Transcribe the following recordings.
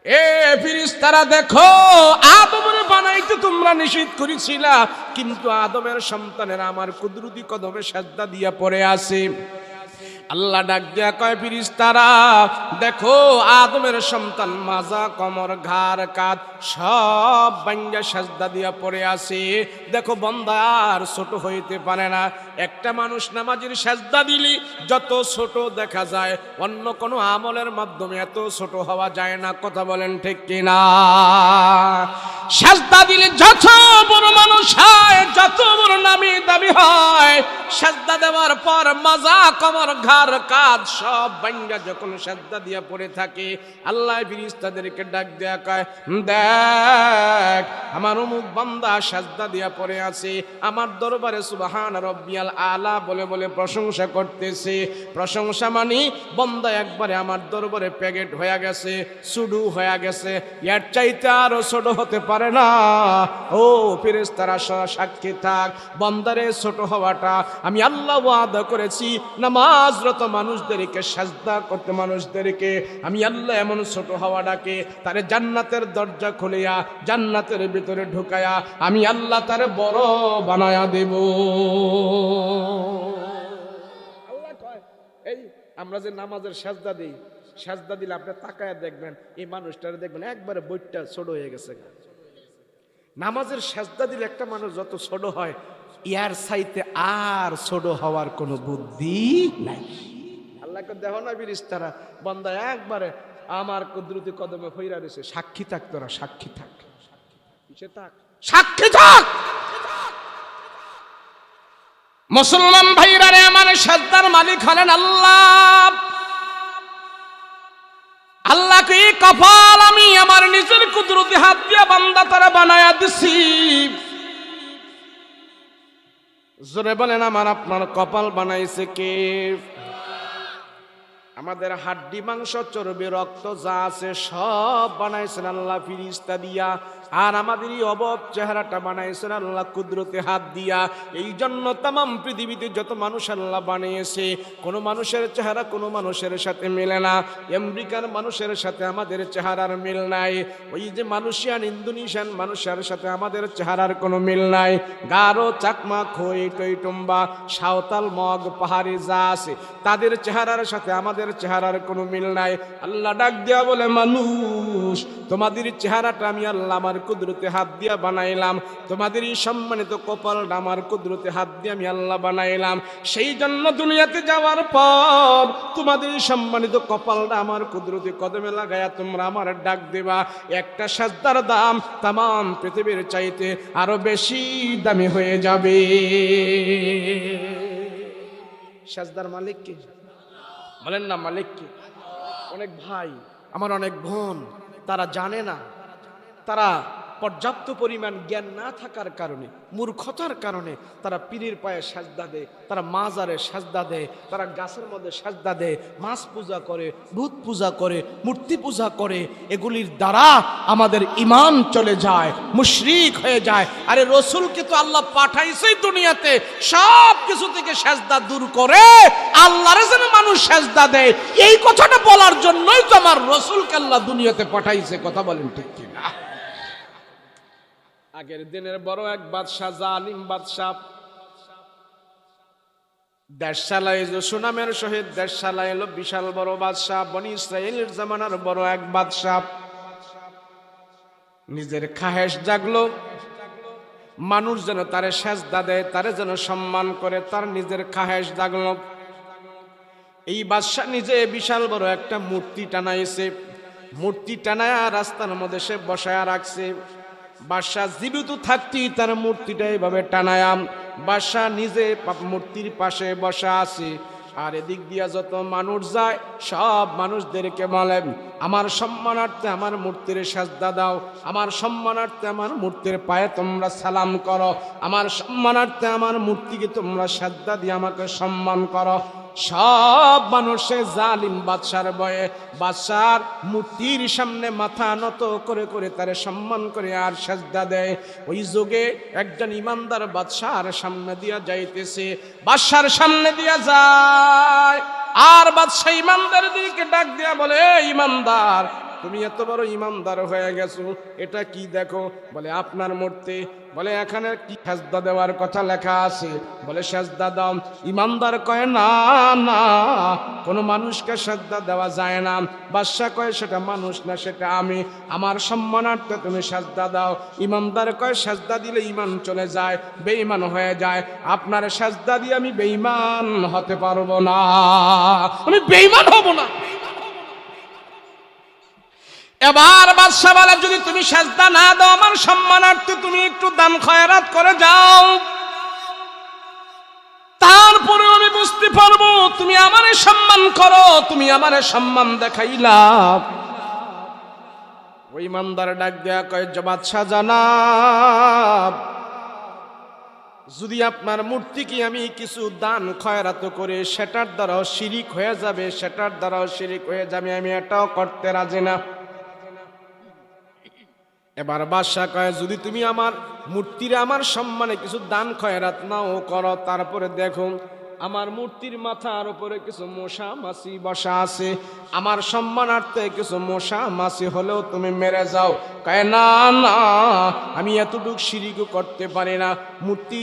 এ ফেরেশতারা দেখো, আদমের বানাইতে তোমরা নিষেধ করেছিলা, কিন্তু আদমের সন্তানেরা আমার কুদরতি কদমে সাজদা দিয়া পড়ে আছে। আল্লাহ ডাক দিয়া কয়, ফেরেশতারা দেখো, আদমের সন্তান মাজা, কমর, ঘাড়, কাঁধ সব ভাঙ্গা সাজদা দিয়া পড়ে আছে। দেখো বান্দা আর ছোট হইতে পারে না। একটা মানুষ নামাজের সাজদা দিলি যত ছোট দেখা যায়, অন্য কোনো আমলের মাধ্যমে এত ছোট হওয়া যায় না। কথা বলেন ঠিক কিনা? সাজদা দিলে যত বড় মানুষ হয়, যত বড় নামি দামি হয়, সাজদা দেওয়ার পর মাজা, কমর, ঘাড়, কাঁধ সব ভাঙ্গা যখন সাজদা দিয়া পড়ে থাকে, আল্লাহ ফেরেশতাদেরকে ডাক দেয়া কয়, দেখ আমার অমুক বান্দা সাজদা দিয়া পড়ে আছে, আমার দরবারে সুবহান রাব্বিয়াল আলা বলে বলে প্রশংসা করতেছে। প্রশংসা মানে বান্দা একবারে আমার দরবারে প্যাকেট হয়ে গেছে, সুডু হয়ে গেছে, এর চাইতে আরো ছোট হতে পারে না। ও ফেরেশতারা সাক্ষী থাক, বান্দারে ছোট হওয়াটা আমি আল্লাহ ওয়াদা করেছি। নামাজরত মানুষদেরকে সাজদা করতে মানুষদেরকে আমি আল্লাহ এমন ছোট হওয়াটাকে তারে জান্নাতের দরজা খুলিয়া জান্নাতের ভিতরে ঢুকায়া আমি আল্লাহ তারে বড় বানায়া দেব। আল্লাহ কয়, এই আমরা যে নামাজের সাজদা দিই, সাজদা দিলে আপনি তাকায়া দেখবেন এই মানুষটারে দেখবেন একবারে বইটা ছোট হয়ে গেছে। নামাজের সাজদা দিলে একটা মানুষ যত ছোট হয়, ইয়ার চাইতে আর ছোট হওয়ার কোনো বুদ্ধি নাই। আল্লাহকে দেখো না ফেরেশতারা, বান্দা একবারে আমার কুদরতি কদমে হইরা রয়েছে। সাক্ষী থাক, তোরা সাক্ষী থাক, সাক্ষী থাক। মুসলমান ভাইরা রে আমার, সাজদার মালিক হলেন আল্লাহ। আল্লাহকে কপাল আমি আমার নিজের কুদরতি হাত দিয়া বান্দা তারা বানায়া দিছি। জোরে বলেন, আমার আপনার কপাল বানাইছে কে? আমাদের হাড্ডি, মাংস, চর্বি, রক্ত যা আছে সব বানাইছেন আল্লাহ ফেরেশতা দিয়া। আর আমাদের এই অবব চেহারাটা বানাইছেন আল্লাহ কুদরতে হাত দিয়া। এই জন্য তামাম পৃথিবীতে যত মানুষ আল্লাহ বানিয়েছে, কোনো মানুষের চেহারা কোনো মানুষের সাথে মেলে না। আমেরিকার মানুষের সাথে আমাদের চেহারার মিল নাই। ওই যে মালয়েশিয়ান, ইন্দোনেশিয়ান মানুষের সাথে আমাদের চেহারার কোনো মিল নাই। গারো, চাকমা, খই, টইটুম্বা, সাঁওতাল, মগ, পাহাড়ি যা আছে তাদের চেহারার সাথে আমাদের চেহারার কোনো মিল নাই। আল্লাহ ডাক দিয়া বলে, মানুষ তোমাদের চেহারাটা আমি আল্লাহ আমার কুদরতে হাত দিয়া বানাইলাম, তোমাদের এই সম্মানিত কপালটা আমার কুদরতে হাত দিয়ে আমি আল্লাহ বানাইলাম। সেই জন্য দুনিয়াতে যাওয়ার পর তোমাদের এই সম্মানিত কপালটা আমার কুদরতে কদমে লাগায়া তোমরা আমার ডাক দেবা। একটা সাজদার দাম তামাম পৃথিবীর চাইতে আরো বেশি দামি হয়ে যাবে। সাজদার মালিক কে? বলেন না, মালিক কে? অনেক ভাই আমার, অনেক বোন তারা জানে না, তারা পর্যাপ্ত পরিমাণ জ্ঞান না থাকার কারণে, মূর্খতার কারণে তারা পীরের পায়ে সাজদা দেয়, তারা মাজারে সাজদা দেয়, তারা গাছের মধ্যে সাজদা দেয়, মাছ পূজা করে, ভূত পূজা করে, মূর্তি পূজা করে। এগুলির দ্বারা আমাদের ঈমান চলে যায়, মুশরিক হয়ে যায়। আরে রসুলকে তো আল্লাহ পাঠাইছেই দুনিয়াতে সব কিছু থেকে সাজদা দূর করে আল্লাহর যেন মানুষ সাজদা দেয়, এই কথাটা বলার জন্যই তো আমার রসুলকে আল্লাহ দুনিয়াতে পাঠাইছে। কথা বলেন ঠিক কিনা? আগের দিনের বড় এক বাদশাহ, জালিম বাদশাহ, দেশ চালাইলো সুনামের সহিত, দেশ চালাইলো বিশাল বড় বাদশাহ, বনি ইসরাইলের জামানার বড় এক বাদশাহ। নিজের খাহেশ জাগলো, মানুষ যেন তারে সেজদা দেয়, তারে যেন সম্মান করে, তার নিজের খাহেশ জাগলো। এই বাদশাহ নিজে বিশাল বড় একটা মূর্তি টানাইছে, মূর্তি টানায়া রাস্তার মধ্যে সে বসায়া রাখছে। বাদশাহ জীবিত থাকতেই তার মূর্তিটা এইভাবে টানায়াম, বাদশাহ নিজে মূর্তির পাশে বসা আছে। আর এদিক দিয়া যত মানুষ যায় সব মানুষদেরকে বলেন, আমার সম্মানার্থে আমার মূর্তির সাজদা দাও, আমার সম্মানার্থে আমার মূর্তির পায়ে তোমরা সালাম করো, আমার সম্মানার্থে আমার মূর্তিকে তোমরা সাজদা দিয়ে আমাকে সম্মান করো। সব মানুষে জালিম বাদশার ভয়ে বাদশার মূর্তির সামনে মাথা নত করে করে তারে সম্মান করে আর সাজদা দেয়। ওই যুগে একজন ইমানদার বাদশার সামনে দিয়া যাইতেছে, বাদশার সামনে দিয়া যায়, আর বাদশা ইমানদারদেরকে ডাক দিয়া বলে, ইমানদার তুমি এত বড় ইমানদার হয়ে গেছো, এটা কি দেখো? বলে আপনার মূর্তি। বলে এখানে কি সেজদা দেওয়ার কথা লেখা আছে? বলে সেজদা দাও। ইমানদার কয় না না, কোনো মানুষকে সেজদা দেওয়া যায় না। বাদশা কয় সেটা মানুষ না, সেটা আমি, আমার সম্মানার্থে তুমি সেজদা দাও। ইমানদার কয় সেজদা দিলে ইমান চলে যায়, বেঈমান হয়ে যায়। আপনার সেজদা দিয়ে আমি বেঈমান হতে পারবো না, আমি বেঈমান হব না। এবার বাদশা বলে যদি তুমি সেজদা না দাও আমার সম্মানার্থে তুমি একটু দান খয়রাত করে যাও, তারপরে আমি বুঝতে পারবো তুমি আমারে সম্মান করো, তুমি আমারে সম্মান দেখাইলা। ওই ইমানদার ডাক দেয়া কয় যে বাদশা জানাব, যদি আপনার মূর্তি কি আমি কিছু দান খয়রাত করে সেটার দ্বারাও শিরিক হয়ে যাবে, সেটার দ্বারাও শিরিক হয়ে যাবে, আমি এটাও করতে রাজি না। এবার বাদশা কয় যদি তুমি আমার মূর্তির আমার সম্মানে কিছু দান খয়রাত নাও করো, তারপরে দেখো আমার মূর্তির মাথার উপরে কিছু মশা মাছি বসা আছে, আমার সম্মানার্থে কিছু মশা মাছি হলেও তুমি মেরে যাও। কয় না না, আমি এতটুকু শিরিকও করতে পারি না। মূর্তি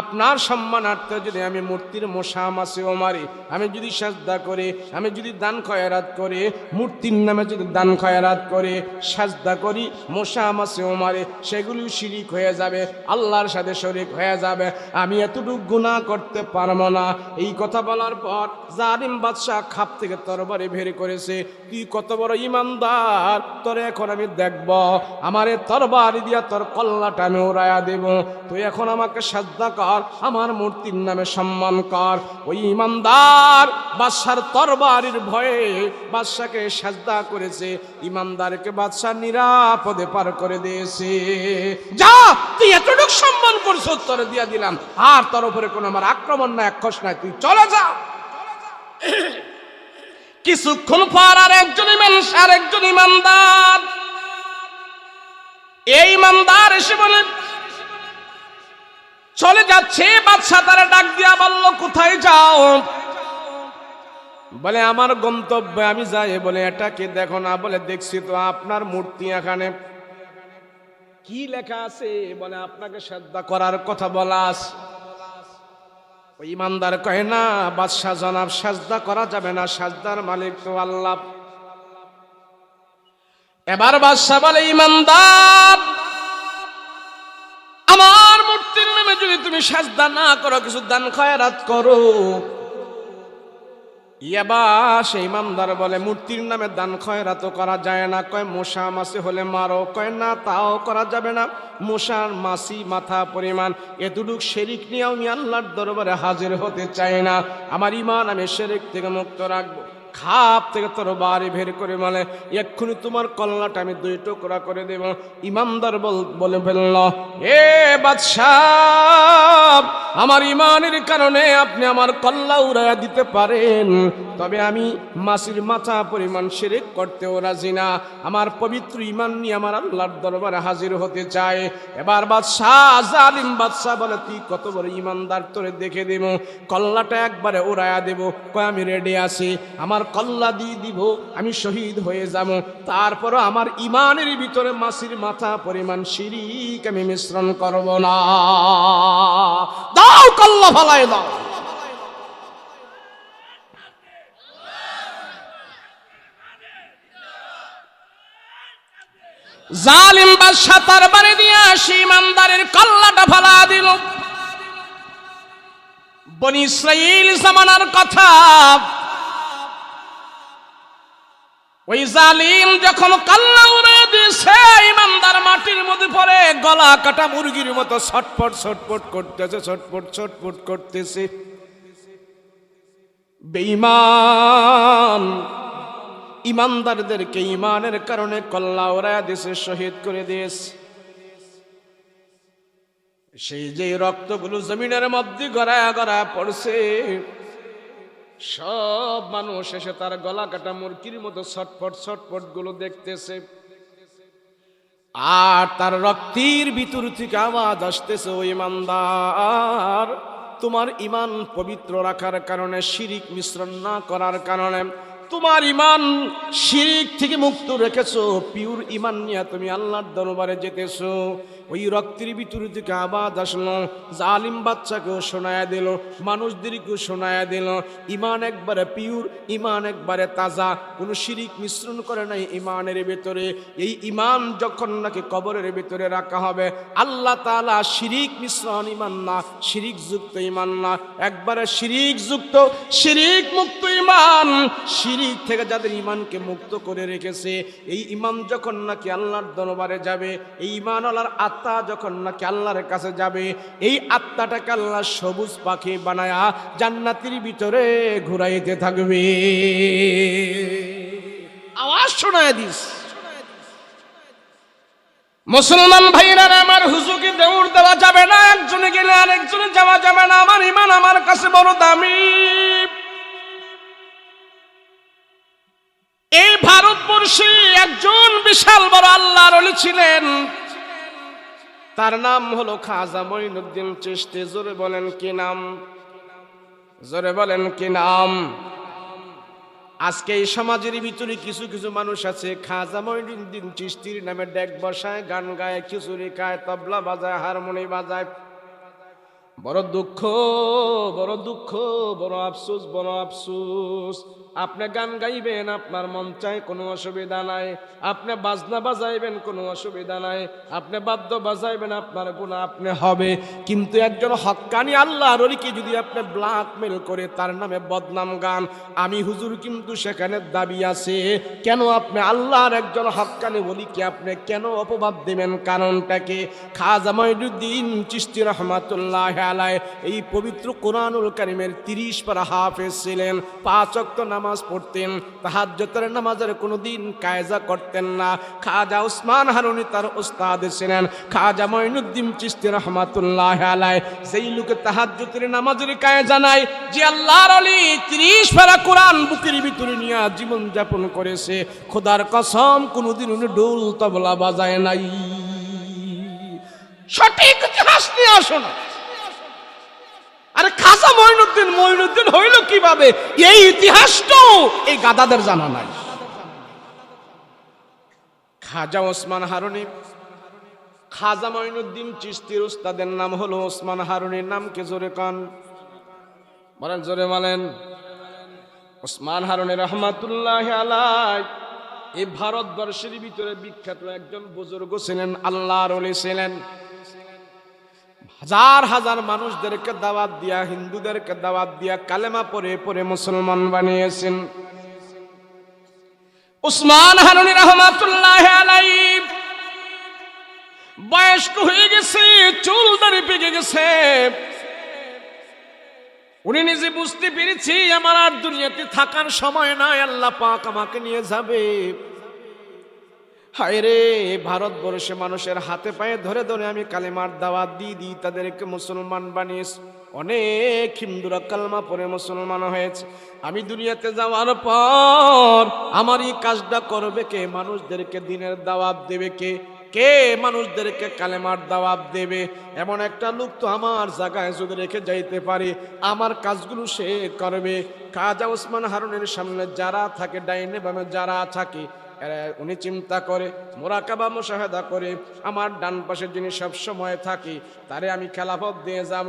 আপনার সম্মানার্থে যদি আমি মূর্তির মশা মাছিও মারি, আমি যদি সাজদা করি, আমি যদি দান খয়রাত করি, মূর্তির নামে যদি দান খয়রাত করি, সাজদা করি, মশা মাছিও মারি, সেগুলিও শিরিক হয়ে যাবে, আল্লাহর সাথে শরীক হয়ে যাবে, আমি এতটুকু গুনাহ করতে পারবো না। এই কথা বলার পর জালিম বাদশা খাপ থেকে তরবারি বের করেছে। তুই কত বড় ইমানদার, তোরে এখন আমি দেখব, আমার এই তরবারি দিয়া তোর কল্লাটা আমি উড়াইয়া দেব, তুই এখন আমাকে সাজদা কর, আমার মূর্তির নামে সম্মান কর। ওই ইমানদার বাদশার তরবারির ভয়ে বাদশাকে সাজদা করেছে, ইমানদারকে বাদশা নিরাপদে পার করে দিয়েছে। যা, তুই এতটুকু সম্মান করছ, তোরে দিয়া দিলাম, আর তোর উপরে কোনো আমার আক্রমণ না, একখস নাই, তুই চলে যা। কিছুক্ষণ পর আর একজন ইমানদার, এই ইমানদার এসে বলে চলে যাচ্ছে। বাদশা তারা ডাক দিয়া বলল কোথায় যাও? বলে আমার গন্তব্যে আমি যাই। বলে এটাকে দেখো না? বলে দেখছি তো, আপনার মূর্তি এখানে কি লেখা আছে? বলে আপনাকে সাজদা করার কথা বলা আছে। ওই ইমানদার কয় না বাদশাহ জনাব, সাজদা করা যাবে না, সাজদার মালিক তো আল্লাহ। এবার বাদশাহ বলে ইমানদার, আমার মূর্তির নামে যদি তুমি সাজদা না করো, কিছু দান খয়রাত করো। এবার সেই ইমানদার বলে মূর্তির নামে দান খয়রাত করা যায় না। কয় মশা মাছি হলে মারো। কয় না, তাও করা যাবে না, মশার মাছি মাথা পরিমাণ এতটুক শিরিক নিয়ে আমি আল্লাহর দরবারে হাজির হতে চাই না, আমার ঈমান আমি শিরিক থেকে মুক্ত রাখবো। খাপ থেকে তোর বাড়ি বের করে বলে এক্ষুনি তোমার কল্লাটা আমি 2 টুকরা করে দেব। ইমানদার বলে ফেলল, এ বাদশাহ, আমার ঈমানের কারণে আপনি আমার কল্লা উড়াইয়া দিতে পারেন, তবে আমি মাছির মাথা পরিমাণ শিরক করতেও রাজি না, আমার পবিত্র ঈমান নিয়ে আমার আল্লাহর দরবারে হাজির হতে চাই। এবার বাদশাহ, জালিম বাদশাহ বলে তুই কত বড় ঈমানদার, তোরে দেখে দেব, কল্লাটা একবারে উড়াইয়া দেব। কয় আমি রেডি আছি, আমার কল্লা দিয়ে দিব, আমি শহীদ হয়ে যাব, তারপরও আমার ঈমানের ভিতরে মাছির মাথা পরিমাণ শিরিক আমি মিশ্রণ করব না। দাও কল্লা ফালাই দাও। জালিম বাদশা তার বাড়ি দিয়ে আসি ইমানদারের কল্লাটা ফালা দিল। বনি ইসরাইল জামানার কথা, ওই জালিম যখন কল্লা উড়ে দিয়েছে, ইমানদার মাটির মধ্যে পড়ে গলা কাটা মুরগির মতো ছটফট ছটফট করতেছে, ছটফট ছটফট করতেছে। বেঈমান ইমানদারদেরকে ঈমানের কারণে কল্লা উড়াইয়া দিয়েছে, শহীদ করে দিয়েছে। সেই যে রক্তগুলো জমিনের মধ্যে গড়ায়া গড়ায়া পড়ছে, সব মানুষ এসে তার গলা কাটা মুরগির মতো ছটফট ছটফট গুলো দেখতেছে, আর তার রক্তের ভিতর থেকে আওয়াজ আসতেছে, ও ইমানদার, তোমার ঈমান পবিত্র রাখার কারণে, শিরিক মিশ্রণ না করার কারণে তোমার ইমান শিরক থেকে মুক্ত রেখেছো, পিওর ইমান নিয়ে তুমি আল্লাহর দরবারে যেতেছো। ওই রক্তের ভিতর থেকে আওয়াজ আসলো, জালিম বাচ্চাকেও শোনায়া দিল, মানুষদেরকেও শোনায়া দিল, ইমান একবারে পিওর, ইমান একবারে তাজা, কোনো শিরিক মিশ্রণ করে নাই ইমানের ভিতরে। এই ইমান যখন নাকি কবরের ভিতরে রাখা হবে, আল্লাহ তাআলা শিরিক মিশ্রণ ইমান না, শিরিক যুক্ত ইমান না, একবারে শিরিক যুক্ত, শিরিক মুক্ত ইমান। শিরিক থেকে যাদের ইমানকে মুক্ত করে রেখেছে, এই ইমান যখন নাকি আল্লাহর দরবারে যাবে, এই ইমান আল্লাহর আত্মা যখন নাকি আল্লাহর কাছে যাবে, এই আত্মাটাকে আল্লাহ সবুজ পাখি বানায়া জান্নাতের ভিতরে ঘুরাইতে থাকবে। আওয়াজ শোনায় দিস মুসলমান ভাইরা আমার, হুজুরকে দৌড় দেওয়া যাবে না, একজনে গেলে আরেকজনে যাওয়া যাবে না। আমার ইমান আমার কাছে বড় দামি। এই ভারতবর্ষে একজন বিশাল বড় আল্লাহর ওলি ছিলেন, তার নাম হলো খাজা মঈনুদ্দিন চিশতি। জোরে বলেন কি নাম? জোরে বলেন কি নাম? আজকে এই সমাজের ভিতরে কিছু কিছু মানুষ আছে, খাজা মঈনুদ্দিন চিশতির নামে ডেক বসায়, গান গায়, খিচুড়ি খায়, তবলা বাজায়, হারমোনি বাজায়। বড় দুঃখ, বড় দুঃখ, বড় আফসোস, বড় আফসোস। আপনি গান গাইবেন, আপনার মন চায়, কোনো অসুবিধা নাই। আপনি বাজনা বাজাইবেন, কোনো অসুবিধা নাই। আপনি বাদ্য বাজাইবেন, আপনার গুনাহ আপনি হবে। কিন্তু একজন হক্কানি আল্লাহর ওলিকে যদি আপনি ব্ল্যাকমেল করে তার নামে বদনাম গান, আমি হুজুর কিন্তু সেখানে দাবি আছে। কেন আপনি আল্লাহর একজন হক্কানি ওলিকে আপনি কেন অপবাদ দেবেন? কারণটাকে খাজা মঈনুদ্দিন চিশতি রহমাতুল্লাহ আলাইহি এই পবিত্র কোরআনুল কারীমের 30 পারা হাফেজ ছিলেন, 5 ওয়াক্ত নামাজ পড়তেন, তাহাজ্জুদের নামাজের কোনোদিন কায়জা করতেন না। খাজা ওসমান হারুনি তার উস্তাদ ছিলেন। খাজা মঈনুদ্দিন চিশতি রহমাতুল্লাহ আলাইহি যেই লোকে তাহাজ্জুদের নামাজের কায়জা নাই, যে আল্লাহর ওলি 30 পারা কোরআন বুকের ভিতরে নিয়ে জীবন যাপন করেছে, খোদার কসম কোনোদিন উনি ঢোল তবলা বাজায় নাই। সঠিক ইতিহাস নিয়ে আসুন। আরে খাজা মঈনুদ্দিন হইল কিভাবে, এই ইতিহাসটাও এই গাদাদের জানা নাই। খাজা ওসমান হারুনি, খাজা মঈনুদ্দিন চিশতির উস্তাদের নাম হলো ওসমান হারুনির নাম কে? জোরে কান বলেন, জোরে বলেন। ওসমান হারুনি রহমাতুল্লাহ আলাইহি এই ভারতবর্ষের ভিতরে বিখ্যাত একজন বুজুর্গ ছিলেন, আল্লাহর ওলি ছিলেন। হাজার হাজার মানুষদেরকে দাওয়াত দিয়া, হিন্দুদেরকে দাওয়াত দিয়া কালেমা পড়ে পড়ে মুসলমান বানিয়েছেন। ওসমান হারুনি রহমাতুল্লাহ আলাইহি বয়স্ক হয়ে গেছে, চুল দাড়ি পেকে গেছে। উনি নিজে বুঝতে পেরেছি আমার আর দুনিয়াতে থাকার সময় নাই, আল্লাহ পাক আমাকে নিয়ে যাবে। হায় রে, ভারতবর্ষে মানুষের হাতে পায়ে ধরে ধরে আমি কালেমার দাওয়াত দিই, তাদেরকে মুসলমান বানিয়েছি। অনেক হিন্দুরা কালমা পড়ে মুসলমান হয়েছে। আমি দুনিয়াতে যাওয়ার পর আমার এই কাজটা করবে কে? মানুষদেরকে দিনের দাওয়াত দেবে কে? কে মানুষদেরকে কালেমার দাওয়াত দেবে? এমন একটা লোক তো আমার জায়গায় যদি রেখে যাইতে পারে, আমার কাজগুলো সে করবে। খাজা ওসমান হারুনের সামনে যারা থাকে, ডাইনে বামে যারা থাকে, উনি চিন্তা করে, মুরাকাবা মুশাহাদা করে, আমার ডান পাশে যিনি সব সময় থাকি তারে আমি খেলাফত দিয়ে যাব।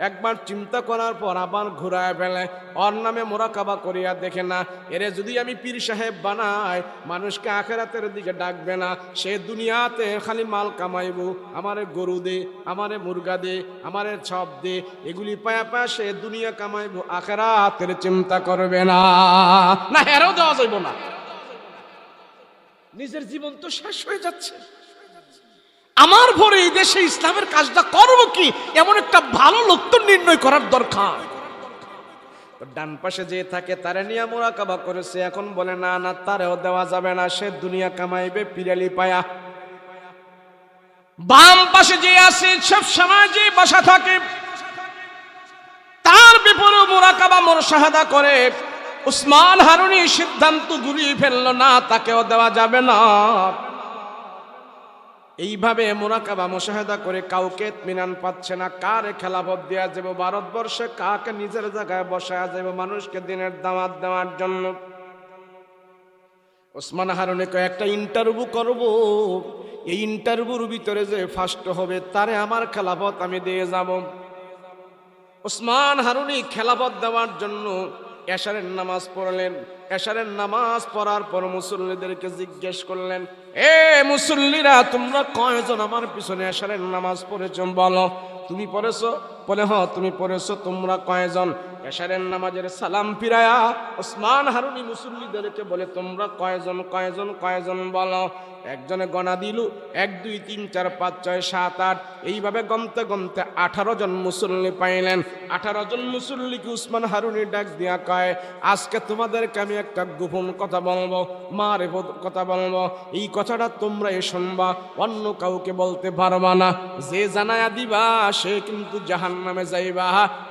একবার চিন্তা করার পর আবার ঘুরায় ফেলে, ওর নামে মুরাকাবা করিয়া দেখে না, এরে যদি আমি পীর সাহেব বানাই, মানুষকে আখেরাতের দিকে ডাকবে না, সে দুনিয়াতে খালি মাল কামাইব, আমারে গরু দে, আমারে মুরগা দে, আমারে ছপ দে, এগুলি পায়া পায়া সে দুনিয়া কামাইব, আখেরাতের চিন্তা করবে না। না, হেরাও দেওয়া যাইব না। নিজের জীবন তো শেষ হয়ে যাচ্ছে, আমার ভরে এই দেশে ইসলামের কাজটা করবো কি, এমন একটা ভালো লোক তো নির্ণয় করার দরকার। ডান পাশে যে থাকে তারে নিয়ে মুরাকাবা করেছে, এখন বলে না না, তারেও দেওয়া যাবে না, সে দুনিয়া কামাইবে পিরালি পায়া। বাম পাশে যে আছে সব সময় যে বসা থাকে, তার বিপরীত মুরাকাবা মুশাহাদা করে। ওসমান হারুনি সিদ্ধান্ত ঘুরিয়ে ফেলল, না, তাকেও দেওয়া যাবে না। এইভাবে মুরাকাবা মুশাহাদা করে কাউকে ইতমিনান পাচ্ছে না, কার খেলাফত দেয়া যাবে ভারতবর্ষে, কাকে নিজের জায়গায় বসায়া যাবে মানুষকে দিনের দাওয়াত দেওয়ার জন্য। ওসমান হারুনে একটা ইন্টারভিউ করব, এই ইন্টারভিউর ভিতরে যে ফার্স্ট হবে তারে আমার খেলাফত আমি দিয়ে যাব। ওসমান হারুনি খেলাফত দেওয়ার জন্য এশারের নামাজ পড়লেন। এশারের নামাজ পড়ার পর মুসল্লিদেরকে জিজ্ঞেস করলেন, এ মুসল্লিরা, তোমরা কয়জন আমার পিছনে এশারের নামাজ পড়েছো বলো। তুমি পড়েছো? বলে হ্যাঁ তুমি পড়েছো। তোমরা কয়জন? এশারের নামাজের সালাম ফিরায়া ওসমান হারুনি মুসল্লিদেরকে বলে, তোমরা কয়জন কয়জন কয়জন বলো। একজনে গণা দিল, 1 2 3 4 5 6 7 8, এইভাবে গমতে গমতে 18 জন মুসল্লি পাইলেন। 18 জন মুসল্লিকে উসমান হারুনি ডাক দিয়া কয়, আজকে তোমাদেরকে আমি একটা গোপন কথা বলবো, মারে কথা বলবো। এই কথাটা তোমরা শুনবা, অন্য কাউকে বলতে পারবা না। যে জানায়া দিবা সে কিন্তু জাহান্নামে যাইবা।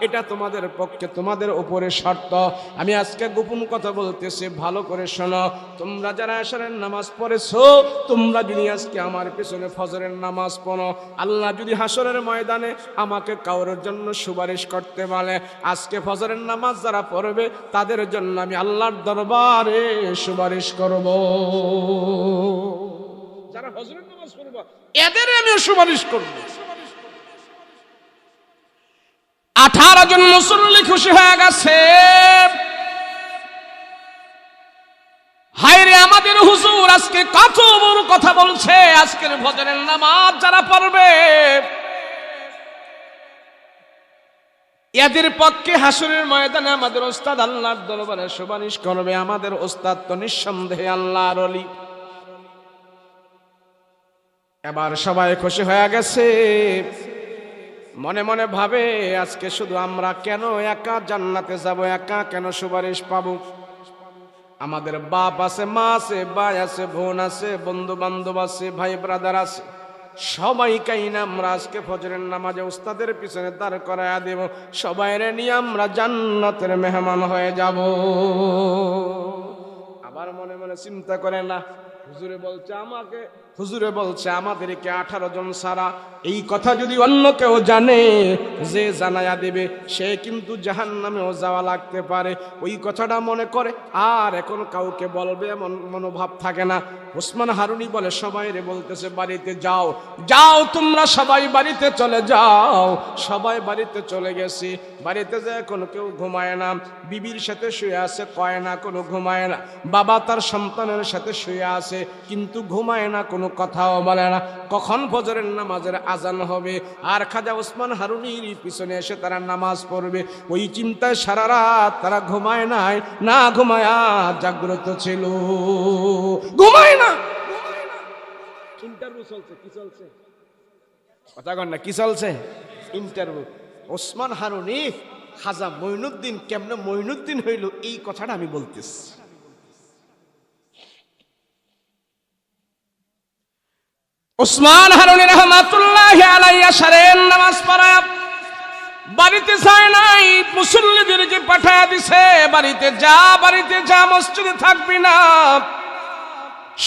এটা তোমাদের পক্ষে, তোমাদের উপরে শর্ত। আমি আজকে গোপন কথা বলতেছি, ভালো করে শোনো। তোমরা যারা এশারের নামাজ পড়েছো, তোমরা যদি আজকে আমার পেছনে ফজরের নামাজ পড়ো, আল্লাহ যদি হাসরের ময়দানে আমাকে কাউরের জন্য সুপারিশ করতে বলে, আজকে ফজরের নামাজ যারা পড়বে তাদের জন্য আমি আল্লাহর দরবারে সুপারিশ করব। যারা ফজরের নামাজ পড়বে এদের আমি সুপারিশ করব। 18 জন মুসল্লি খুশি হয়ে গেছে। হায়রে আমাদের হুজুর আজকে কত বড় কথা বলছে। আজকের ফজরের নামাজ যারা পড়বে এদের পক্ষে হাসরের ময়দানে আমাদের ওস্তাদ আল্লাহর দরবারে সুপারিশ করবে। আমাদের ওস্তাদ তো নিঃসন্দেহে আল্লাহর ওলি। এবার সবাই খুশি হয়ে গেছে। মনে মনে ভাবে, আজকে শুধু আমরা কেন একা জান্নাতে যাব, একা কেন সুপারিশ পাবো? আমাদের বাপ আছে, মা আছে, ভাই আছে, বোন আছে, বন্ধু বান্ধব আছে, ভাই ব্রাদার আছে, সবাইকেই না আমরা আজকে ফজরের নামাজে উস্তাদের পিছনে দাঁড় করায়া দেব। সবাইরে নিয়ে আমরা জান্নাতের মেহমান হয়ে যাব। আবার মনে মনে চিন্তা করে, না হুজুরে বলছে আমাদেরকে 18 জন ছাড়া। এই কথা যদি অন্য কেউ জানে, যে জানায়া দেবে সে কিন্তু জাহান্নামেও যাওয়া লাগতে পারে। ওই কথাটা মনে করে আর এখন কাউকে বলবে এমন মনোভাব থাকে না। ওসমান হারুনি বলে, সবাইরে বলতেছে বাড়িতে যাও, যাও তোমরা সবাই বাড়িতে চলে যাও। সবাই বাড়িতে চলে গেছি। বাড়িতে যে এখন কেউ ঘুমায় না, বিবির সাথে শুয়ে আছে, কয় না কোনো ঘুমায় না। বাবা তার সন্তানের সাথে শুয়ে আছে, কিন্তু ঘুমায় না, কোনো কথাও বলে না। কখন ফজরের নামাজের আজান হবে আর খাজা ওসমান হারুনির পিছনে এসে তারা নামাজ পড়বে, ওই চিন্তায় সারা রাত তারা ঘুমায় নাই, না ঘুমায়া জাগ্রত ছিল। ঘুমায় না। ইন্টারভিউ চলছে। কি চলছে? কথা কন না, কি চলছে? ইন্টারভিউ। ওসমান হারুনি খাজা মঈনুদ্দিন কেমনে মঈনুদ্দিন হইল, এই কথাটা আমি বলতেছি। ওসমান হারুনি রাহমাতুল্লাহি আলাইহি এশারের নামাজ পড়া বাড়িতে যায় নাই, মুসল্লিদেরকে পাঠায়া দিছে, বাড়িতে যা, মসজিদে থাকবি না।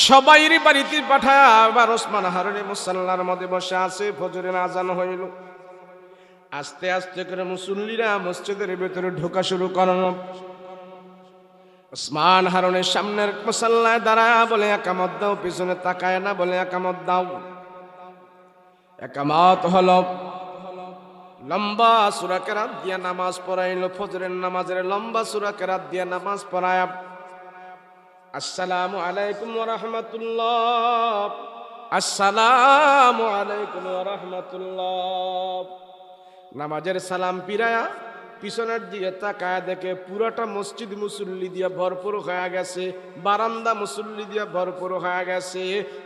সবাইরই বাড়িতে পাঠায়া আবার ওসমান হারুনি মুসাল্লার মধ্যে বসে আছে। ফজরের আজান হইল। আস্তে আস্তে করে মুসল্লিরা মসজিদের ভেতরে ঢোকা শুরু করলো। ওসমান হারুনের সামনের মুসাল্লায় দাঁড়ায় বলে, একামত দাও। পিছনে তাকায় না, বলে একামত দাও। একামত হলো। লম্বা সূরা কেরাত দিয়া নামাজ পড়াইলো। ফজরের নামাজের লম্বা সূরা কেরাত দিয়া নামাজ পড়ায়, আসসালামু আলাইকুম ওয়া রাহমাতুল্লাহ, আসসালামু আলাইকুম ওয়া রাহমাতুল্লাহ। নামাজের সালাম পিরায়া পিছনের দিকে তাকায় দেখে পুরাটা মসজিদ মুসল্লি দিয়া ভরপুর হয়ে গেছে, বারান্দা মুসল্লি দিয়া ভরপুর হয়ে গেছে,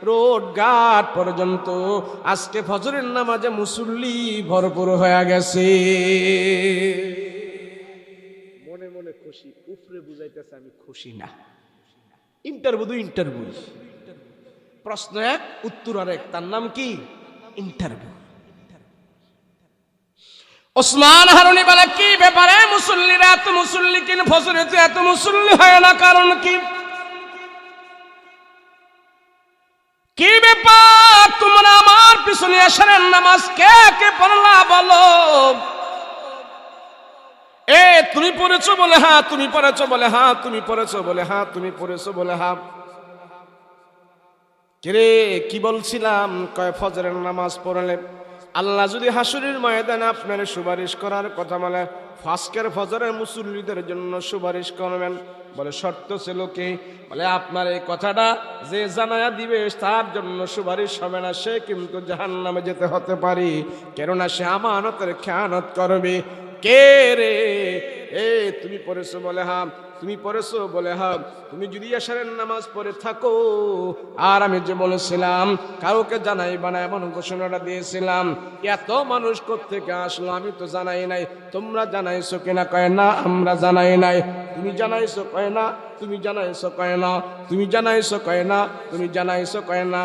রোড ঘাট পর্যন্ত আজকে ফজরের নামাজে মুসল্লি ভরপুর হয়ে গেছে। মনে মনে খুশি, উপরে বুঝাইতেছে আমি খুশি না। ইন্টারভিউ। প্রশ্ন এক, উত্তর আরেক, তার নাম কি? ইন্টারভিউ। ওসমান হারুনি বলে, কি ব্যাপারে মুসল্লিরা এত মুসল্লি কিন ফজরে এত মুসল্লি হয় না, কারণ কি? কি ব্যাপার তোমরা আমার পিছনে এশারের নামাজ কে কে পড়লা বলো? এ তুমি পড়েছো? বলে হ্যাঁ। তুমি পড়েছো? বলে হ্যাঁ। তুমি পড়েছো? বলে হ্যাঁ। তুমি পড়েছো? বলে হ্যাঁ। কিরে কি বলছিলাম, কয় ফজরের নামাজ পড়লে আল্লাহ যদি হাসুরের ময়দানে আপনার সুপারিশ করার কথা বলে, ফাস্কের ফজরের মুসল্লিদের জন্য সুপারিশ করবেন। বলে শর্ত ছিল কি? বলে আপনার এই কথাটা যে জানায়া দিবে তার জন্য সুপারিশ হবে না, সে কিন্তু জাহান্নামে যেতে হতে পারে, কেননা সে আমানতের খেয়ানত করবে। কে রে? তুমি পড়েছো? বলে হ্যাঁ। তুমি পড়েছো? বলে হ্যাঁ। তুমি যদি এশারের নামাজ পড়ে থাকো, আর আমি যে বলেছিলাম কাউকে জানাইবা না এমন ঘোষণাটা দিয়েছিলাম, এত মানুষ কোত্থেকে আসলো আমি তো জানাই নাই, তোমরা জানাইছো কিনা? কয় না আমরা জানাই নাই। তুমি জানাইছো? কয় না। তুমি জানাইছো? কয় না। তুমি জানাইছো? কয় না। তুমি জানাইছো? কয় না।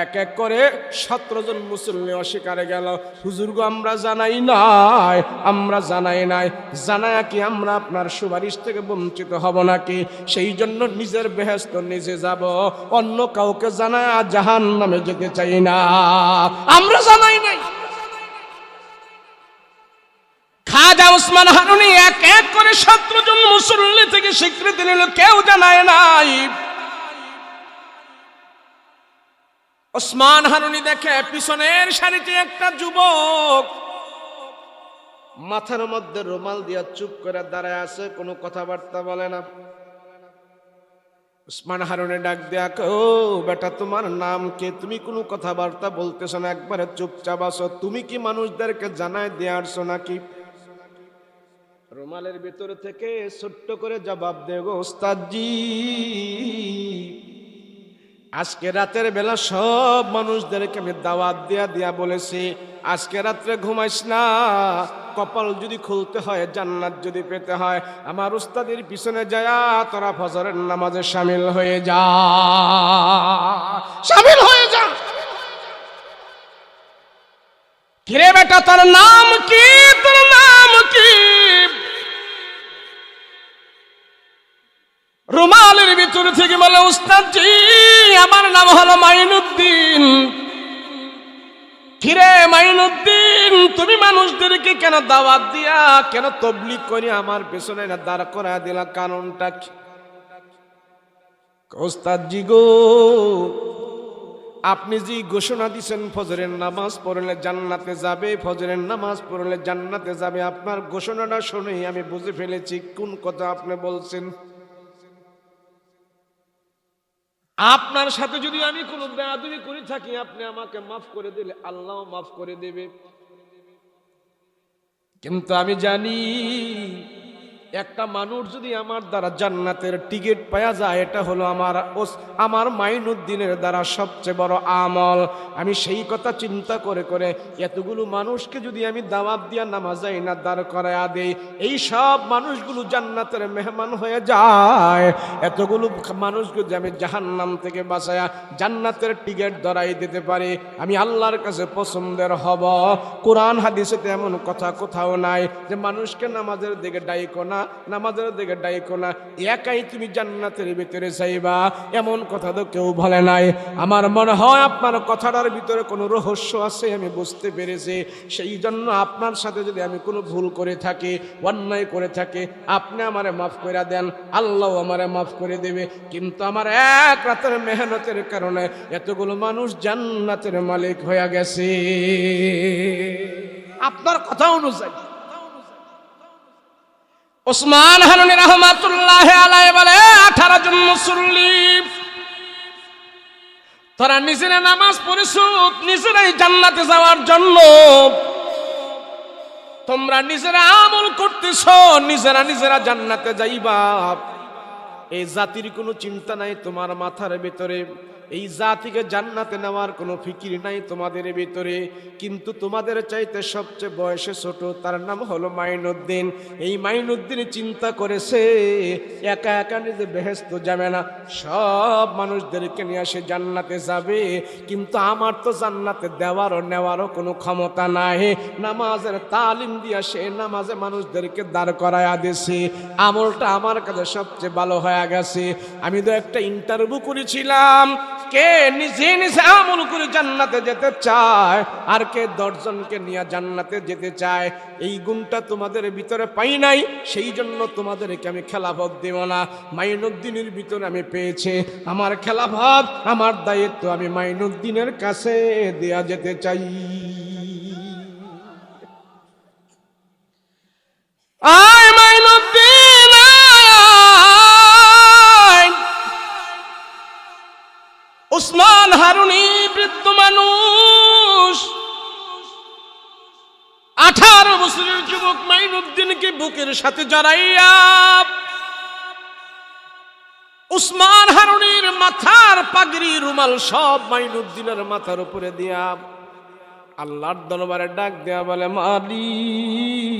এক এক করে 17 জন মুসল্লি অস্বীকারে গেল, হুজুর গো আমরা জানাই নাই, আমরা জানাই নাই। জানায়া কি আমরা আপনার সুপারিশ থেকে বঞ্চিত হব নাকি? সেই জন্য নিজের বেহেশত নিজে যাব, অন্য কাউকে জানায়া জাহান্নামে যেতে চাই না। আমরা জানাই নাই। খাজা ওসমান হারুনি এক এক করে 17 জন মুসল্লি থেকে স্বীকৃতি নিল, কেউ জানায় নাই। ওসমান হারুনি দেখে পিছনের সারিতে একটা যুবক মাথার মধ্যে রুমাল দিয়া চুপ করে দাঁড়ায় আছে, কোনো কথাবার্তা বলে না। ওসমান হারুনি ডাক দেয়া, ও বেটা তোমার নাম কি? তুমি কোনো কথাবার্তা বলতেছ না, একবারে চুপচাপ আছো, তুমি কি মানুষদেরকে জানায় দিয়ে আসছো নাকি? রুমালের ভিতর থেকে ছোট্ট করে জবাব দেব, ওস্তাদজি আজকে রাতের বেলা সব মানুষদেরকে আমি দাওয়াত দিয়া বলেছি, আজকে রাত্রে ঘুমাইস না, কপাল যদি খুলতে হয়, জান্নাত যদি পেতে হয়, আমার উস্তাদের পিছনে যায়া তোরা ফজরের নামাজে শামিল হয়ে যা, শামিল হয়ে যা। কিরে বেটা তোর নাম কি? তোর নাম কি? রুমালের ভিতর থেকে বলে, উস্তাদজি আমার নাম হলো মাইনুদ্দিন। কিরে মাইনুদ্দিন, তুমি মানুষদেরকে কেন দাওয়াত দিয়া, কেন তাবলীগ করি আমার পেছনে না দাঁড় করা দিলা, কারণটা কি? উস্তাদজি গো, আপনি যে ঘোষণা দিছেন ফজরের নামাজ পড়লে জান্নাতে যাবে, ফজরের নামাজ পড়লে জান্নাতে যাবে, আপনার ঘোষণাটা শুনেই আমি বুঝে ফেলেছি কোন কথা আপনি বলছেন। আপনার সাথে যদি আমি কোনো বেয়াদবি করে থাকি, আপনি আমাকে মাফ করে দিলে আল্লাহ মাফ করে দেবে। কিন্তু আমি জানি একটা মানুষ যদি আমার দ্বারা জান্নাতের টিকিট পাওয়া যায়, এটা হলো আমার মাইনুদ্দিনের দ্বারা সবচেয়ে বড় আমল। আমি সেই কথা চিন্তা করে করে এতগুলো মানুষকে যদি আমি দাওয়াত দিয়া নামাজে না দাঁড় করায়া দেই, এই সব মানুষগুলো জান্নাতের মেহমান হয়ে যায়। এতগুলো মানুষকে যদি আমি জাহান্নাম থেকে বাঁচায়া জান্নাতের টিকিট ধরাই দিতে পারি, আমি আল্লাহর কাছে পছন্দের হব। কোরআন হাদিসে এমন কথা কোথাও নাই যে মানুষকে নামাজের দিকে ডাইকো না, নামাজের দিকে ডাইকো না, একাই তুমি জান্নাতের ভিতরে যাইবা, এমন কথা তো কেউ বলে নাই। আমার মনে হয় আপনার কথাটার ভিতরে কোনো রহস্য আছে, আমি বুঝতে পেরেছি। সেই জন্য আপনার সাথে যদি আমি কোনো ভুল করে থাকি, অন্যায় করে থাকি, আপনি আমারে মাফ করে দেন, আল্লাহ আমারে মাফ করে দেবে। কিন্তু আমার এক রাতের মেহনতের কারণে এতগুলো মানুষ জান্নাতের মালিক হয়ে গেছে আপনার কথা অনুযায়ী। ওসমান হারুনি রাহমাতুল্লাহ আলাইহি বলে, 18 জন মুসল্লি তারা নিজেরা নামাজ পড়েছো নিজেরাই জান্নাতে যাওয়ার জন্য, তোমরা নিজেরা আমল করতেছো, নিজেরা জান্নাতে যাইবা। এই জাতির কোনো চিন্তা নাই তোমার মাথার ভিতরে, এই জাতিকে জান্নাতে নেওয়ার কোনো ফিকির নাই তোমাদের ভিতরে। কিন্তু তোমাদের চাইতে সবচেয়ে বয়সে ছোট, তার নাম হলো মাইনুদ্দিন। এই মাইনুদ্দিন চিন্তা করেছে একা একা নিজে বেহেশত যাবে না, সব মানুষদেরকে নিয়ে সে জান্নাতে যাবে। কিন্তু আমার তো জান্নাতে দেওয়ারও নেওয়ারও কোনো ক্ষমতা নাই। নামাজের তালিম দিয়া সে নামাজে মানুষদেরকে দাঁড় করায়া দিয়েছে, আমলটা আমার কাছে সবচেয়ে ভালো হয়ে গেছে। আমি তো একটা ইন্টারভিউ করেছিলাম, কে নিজে নিজে আমল করে জান্নাতে যেতে চায়, আর কে 10 জনকে নিয়ে জান্নাতে যেতে চায়। এই গুণটা তোমাদের ভিতরে পাই নাই, সেই জন্য তোমাদেরকে আমি খেলাফত দেব না। মাইনুদ্দিনের ভিতরে আমি পেয়েছি, আমার খেলাফত, আমার দায়িত্ব আমি মাইনুদ্দিনের কাছে দেয়া যেতে চাই। আয় মাইনুদ্দিন আয়। উসমান হারুনি বৃদ্ধ মানুষ, 18 বছরের যুবক মাইনুদ্দিনকে বুকের সাথে জড়াইয়া উসমান হারুনির মাথার পাগড়ি রুমাল সব মাইনুদ্দিনের মাথার উপরে দিয়া আল্লাহর দরবারে ডাক দেয়া বলে, মালিক,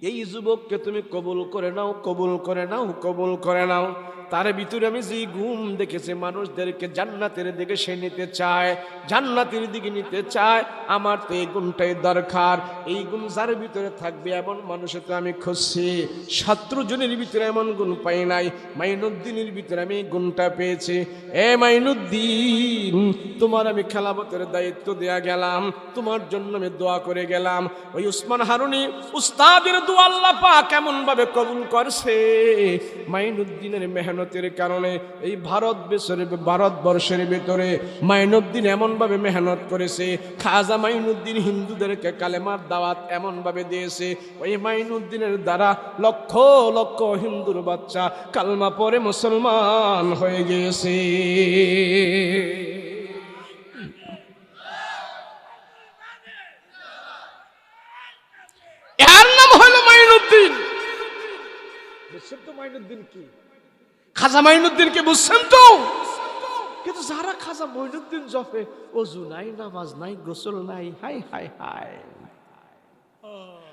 এই যুবককে তুমি কবুল করে নাও, কবুল করে নাও, কবুল করে নাও। তার ভিতরে আমি যে গুণ দেখেছি, মানুষদেরকে জান্নাতের দিকে সে নিতে চায়, জান্নাতের দিকে নিতে চায়। আমার তো এই গুণটাই দরকার। এই গুণ যার ভিতরে থাকবে এমন মানুষের তো আমি খুঁজছি। 70 জনের ভিতরে এমন গুণ পাই নাই, মাইনুদ্দিনের ভিতরে আমি এই গুণটা পেয়েছি। এ মাইনুদ্দিন, তোমার আমি খেলাফতের দায়িত্ব দেয়া গেলাম, তোমার জন্য আমি দোয়া করে গেলাম। ওই উসমান হারুনি উস্তাদের দোয়া আল্লাহ পাক কেমন ভাবে কবুল করছে, মাইনুদ্দিনের মেহনতের কারণে। এই ভারতবর্ষের ভিতরে মাইনুদ্দিন এমন ভাবে মেহনত করেছে, খাজা মাইনুদ্দিন হিন্দুদেরকে কালেমার দাওয়াত এমন ভাবে দিয়েছে, ওই মাইনুদ্দিনের দ্বারা লক্ষ লক্ষ হিন্দুর বাচ্চা কালমা পড়ে মুসলমান হয়ে গিয়েছে। এর নাম হলো মাইনুদ্দিন। বুঝছেন তো মাইনুদ্দিন কি? খাজা মাইনুদ্দিনকে বুঝছেন তো? কিন্তু যারা খাজা মাইনুদ্দিন জপে, ওযু নাই, নামাজ নাই, গোসল নাই, হাই হাই হাই।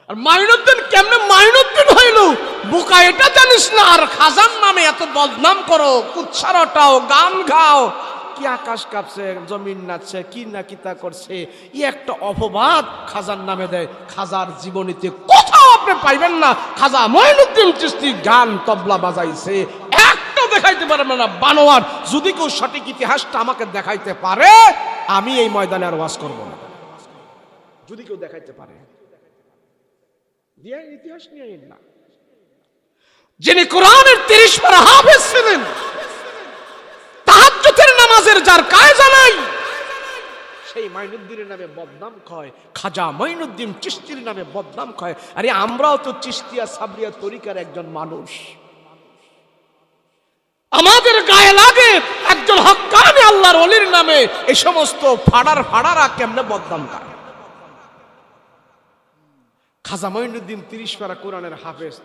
আর মাইনুদ্দিন কেমনে মাইনুদ্দিন হইল, বোকা এটা জানিস না? আর খাজার নামে এত বদনাম করো, কুৎসা রটাও, গান গাও, কি আকাশ কাঁপছে, জমিন নাচছে, কি না কিতা করছে, ই একটা অপবাদ খাজার নামে দেয়। খাজার জীবনীতে কোথাও আপনি পাইবেন না খাজা মাইনুদ্দিন চিশতি গান তবলা বাজাইছে, একটা দেখাইতে পারবেন না। বানোয়ার, যদি কেউ সঠিক ইতিহাসটা আমাকে দেখাইতে পারে, আমি এই ময়দানে আর ওয়াজ করব না। যদি কেউ দেখাইতে পারে, দিয়ে ইতিহাস নিয়ে না। যিনি কোরআনের 30 পারা হাফেজ ছিলেন, তাহাজ্জুদের নামাজের যার কায়দা নাই, সেই মাইনুদ্দিনের নামে বদনাম কয়, খাজা মাইনুদ্দিন চিশতির নামে বদনাম কয়। আরে আমরাও তো চিশতিয়া সাবরিয়া তরিকার একজন মানুষ, আমাদের গায়ে লাগে একজন হক্কানি আল্লাহর ওলির নামে এই সমস্ত ফাড়ারা কেমনে বদনাম করে। খাজা মাইনুদ্দিন 30 পারা কোরআনের হাফেজ,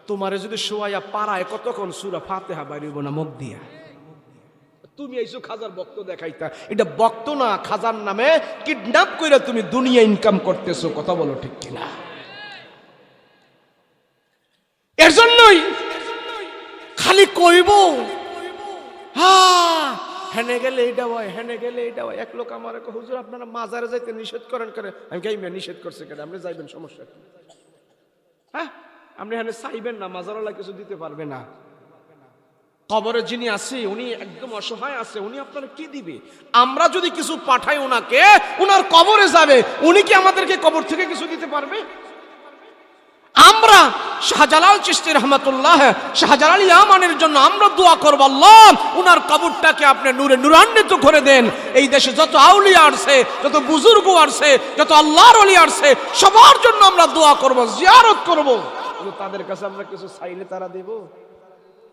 তোমারে যদি শোয়াইয়া পারায় কতক্ষণ সূরা ফাতিহা বাইরিব না মুখ দিয়া। তুমি এইসব খাজার বক্ত দেখাইতা, এটা বক্ত না, খাজার নামে কিডন্যাপ কইরা তুমি দুনিয়া ইনকাম করতেছো। কথা বলো ঠিক কিনা? এর জন্যই খালি কইব, হ্যাঁ হেনে গেলে এটা হয়, হেনে গেলে এটা হয়। এক লোক আমার হুজুর আপনারা মাজারে যাইতে নিষেধ করেন করে। আমি কাই নিষেধ করছে কেন? আপনি যাইবেন, সমস্যা কি? হ্যাঁ, আপনি এখানে চাইবেন না, মাজারওয়ালা কিছু দিতে পারবে না। কবরে যিনি আছে, উনি একদম অসহায় আছে, উনি আপনার কি দিবে? আমরা যদি কিছু পাঠাই ওনাকে, ওনার কবরে যাবে, উনি কি আমাদেরকে কবর থেকে কিছু দিতে পারবে? আমরা শাহজালাল চিশতি রহমাতুল্লাহ, শাহজালাল ইয়ামানের জন্য আমরা দোয়া করব, আল্লাহ ওনার কবরটাকে আপনি নূরে নূরান্বিত করে দেন। এই দেশে যত আউলিয়া আছে, যত বুজুর্গ আছে, যত আল্লাহর ওলি আছে, সবার জন্য আমরা দোয়া করব, জিয়ারত করব। কিন্তু তাদের কাছে আমরা কিছু চাইলে তারা দেব?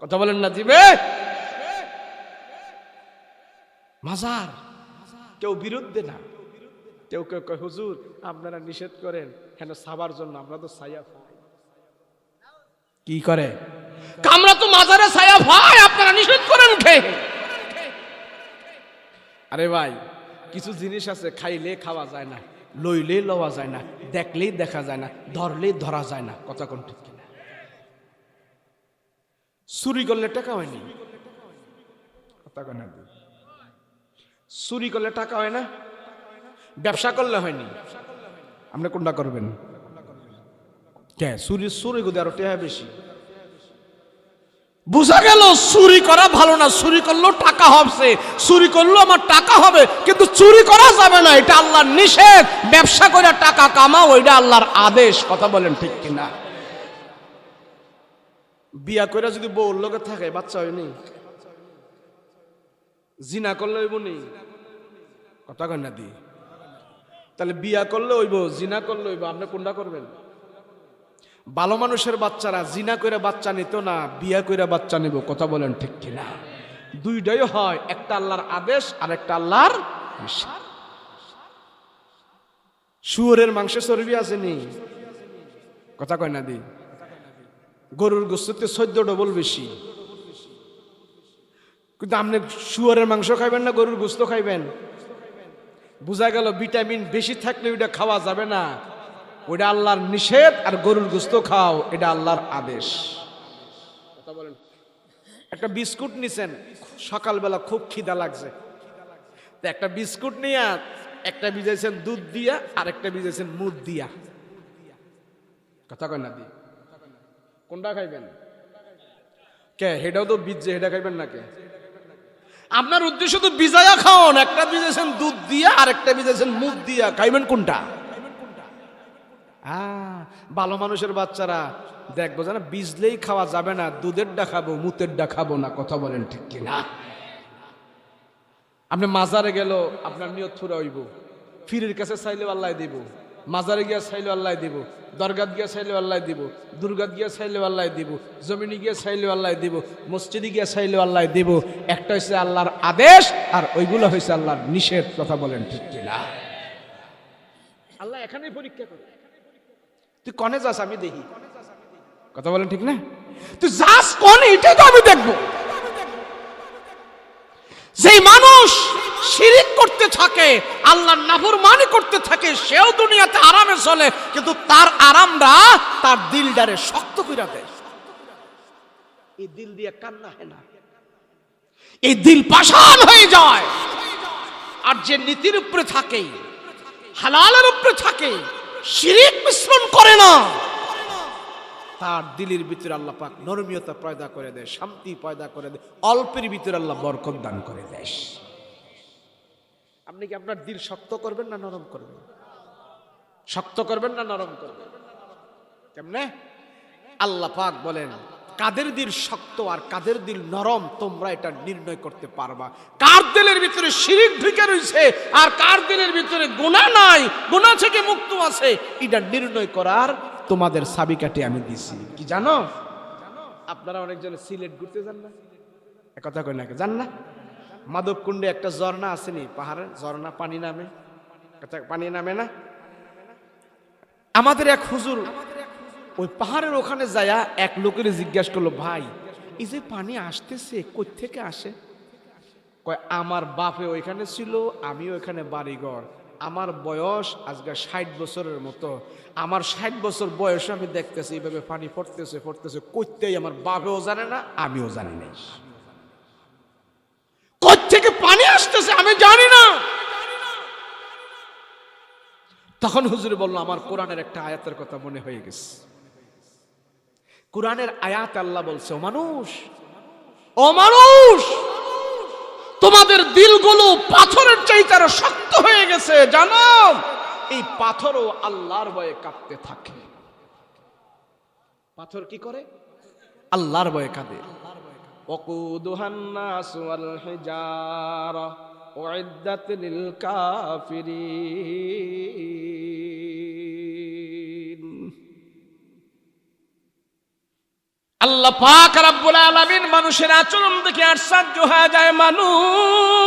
কথা বলেন না, দিবে? মাজার কেউ বিরুদ্ধে না, কেউ কেউ কয় হুজুর আপনারা নিষেধ করেন কেন? সাবার জন্য আমরা তো ছায়া পাই। কি করে? আমরা তো মাজারে ছায়া পাই, আপনারা নিষেধ করেন কে? আরে ভাই, কিছু জিনিস আছে খাইলে খাওয়া যায় না, লইলে লওয়া যায় না, দেখলেই দেখা যায় না, ধরলেই ধরা যায় না। কথা কোন ঠিক কিনা? চুরি করলে টাকা হয়নি, কথা কোন? চুরি করলে টাকা হয় না, ব্যবসা করলে হয়নি। আপনি কোনটা করবেন? কে চুরি? চুরি করে আরো টাকা বেশি। বোঝা গেল চুরি করা ভালো না, চুরি করলেও টাকা হবে, চুরি করলেও আমার টাকা হবে, কিন্তু চুরি করা যাবে না, এটা আল্লাহর নিষেধ। ব্যবসা করে টাকা কামাও, ওইটা আল্লাহর আদেশ। কথা বলেন ঠিক কিনা? বিয়া করে যদি বউর লোকে থাকে বাচ্চা হয়নি, জিনা করলে হইব নি? কথা কয় না দি? তাহলে বিয়া করলে হইব, জিনা করলে হইব, আপনি কোনটা করবেন? ভালো মানুষের বাচ্চারা জিনা করে বাচ্চা নিত না, বিয়া করে বাচ্চা নিব। কথা বলেন ঠিক কিনা? দুইটাই হয়, একটা আল্লাহর আদেশ আর একটা আল্লাহর নিষেধ। শুয়োরের মাংসে চর্বি আসেনি? কথা কয় না দি? গরুর গোশতে 14 ডবল বেশি, কিন্তু আপনি শুয়োরের মাংস খাইবেন না গরুর গোশত খাইবেন? বোঝা গেল ভিটামিন বেশি থাকলে ওইটা খাওয়া যাবে না, ওইটা আল্লাহর নিষেধ। আর গরুর গোশত খাও, এটা আল্লাহর আদেশ। কথা বলেন। একটা বিস্কুট নিছেন, সকালবেলা খুব খিদা লাগছে, তো একটা বিস্কুট নিয়ে একটা ভিজাইছেন দুধ দিয়া আর একটা ভিজাইছেন মুদ দিয়া। কথা কয় না দি? কোনটা খাইবেন? কে হেটাও তো ভিজে, হেটা খাইবেন না কে? আপনার উদ্দেশ্য তো ভিজায়া খাওন, একটা ভিজাইছেন দুধ দিয়া আর একটা ভিজাইছেন মুদ দিয়া, খাইবেন কোনটা? ভালো মানুষের বাচ্চারা দেখবো জানা, বিজলেই খাওয়া যাবে না, দুধেরটা খাবো, মুতেরটা খাবো না। কথা বলেন ঠিক কিনা? আপনি মাজারে গেল, আপনার নিয়ত ফুরা হইব, ফিরের কাছে চাইলে আল্লাহ দিব, মাজারে গিয়া চাইলে আল্লাহ দিব, দরগাত গিয়া চাইলে আল্লাহ দিব, দুর্গাত গিয়া চাইলে আল্লাহ দিব, জমিনে গিয়া চাইলে আল্লাহ দিব, মসজিদে গিয়া চাইলে আল্লাহ দিব। একটা হচ্ছে আল্লাহর আদেশ আর ওইগুলো হয়েছে আল্লাহর নিষেধ। কথা বলেন ঠিক কিনা? আল্লাহ এখানেই পরীক্ষা করে, তুই কনে যাস আমি দেখি। কথা বলেন ঠিক না? তুই যাস কনে, এটাই তো আমি দেখবো। যেই মানুষ শিরিক করতে থাকে, আল্লাহর নাফরমানি করতে থাকে, সেও দুনিয়াতে আরামে চলে, কিন্তু তার আরামটা তার দিলটারে শক্ত করে দেয়। এই দিল দিয়ে কান্না হয় না, এই দিল পাষাণ হয়ে যায়। আর যে নীতির উপরে থাকে, হালালের উপরে থাকে, শিরিক মিশ্রণ করে না, তার দিলের ভিতরে আল্লাহ পাক নরমিয়তা পয়দা করে দেয়, শান্তি পয়দা করে দেয়, অল্পের ভিতরে আল্লাহ বরকত দান করে দেয়। আপনি কি আপনার দিল শক্ত করবেন না নরম করবেন? শক্ত করবেন না নরম করবেন? কেমনে? আল্লাহ পাক বলেন, কাদের দিল শক্ত আর কাদের দিল নরম তোমরা এটা নির্ণয় করতে পারবা। কার দিলের ভিতরে শিরিক ঢুকে রয়েছে আর কার দিলের ভিতরে গুনাহ নাই, গুনাহ থেকে মুক্ত আছে, এটা নির্ণয় করার তোমাদের চাবিকাঠি আমি দিছি। কি জানো? আপনারা অনেকজন সিলেট ঘুরতে যান না? একথা কই নাকি? জান না? মাধবকুণ্ডে একটা ঝর্ণা আসেনি, পাহাড়ের ঝর্ণা, পানি নামে, পানি নামে না? আমাদের এক হুজুর ওই পাহাড়ের ওখানে যায়া এক লোকের জিজ্ঞাসা করলো, ভাই এই যে পানি আসতেছে কই থেকে আসে? কয় আমার বাপে ওইখানে ছিল, আমি ওইখানে বাড়িঘর, আমার বয়স আজকে 60 বছরের মতো, আমার 60 বছর বয়সে আমি দেখতেছি এইভাবে পানি পড়তেছে পড়তেছে, কইতেই আমার বাপেও জানে না, আমিও জানি না, কই থেকে পানি আসতেছে আমি জানি না। তখন হুজুর বলল, আমার কোরআনের একটা আয়াতের কথা মনে হয়ে গেছে। কোরআনের আয়াত আল্লাহ বলছে, ও মানুষ, ও মানুষ, তোমাদের দিলগুলো পাথরের চাইতে আরো শক্ত হয়ে গেছে, জানো? এই পাথরও আল্লাহর ভয়ে কাঁপতে থাকে। পাথর কি করে? আল্লাহর ভয়ে কাঁদে। ওয়াকুদুহান নাস ওয়াল হিজারা উইদ্দাত লিল কাফিরিন। আল্লাহ পাক রব্বুল আলামিন মানুষের আচরণ দেখে আশ্চর্য হয়ে যায়। মানুষ,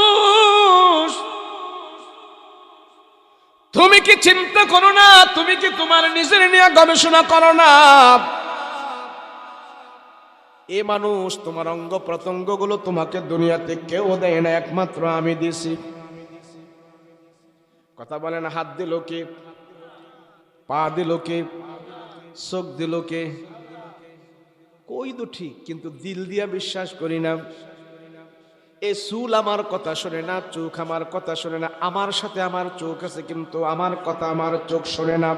তুমি কি চিন্তা করো না? তুমি কি তোমার নিজের নিয়ে গবেষণা করো না? এ মানুষ, তোমার অঙ্গ প্রত্যঙ্গ গুলো তোমাকে দুনিয়াতে কেউ দেয় না, একমাত্র আমি দিছি। কথা বলে না? হাত দিল কে? পা দিল কে? চোখ দিল কে? কই তো ঠিক, কিন্তু দিল দিয়া বিশ্বাস করি না। এ চুল আমার কথা শোনে না, চোখ আমার কথা শোনে না, আমার সাথে আমার চোখ আছে কিন্তু আমার কথা আমার চোখ শোনে না।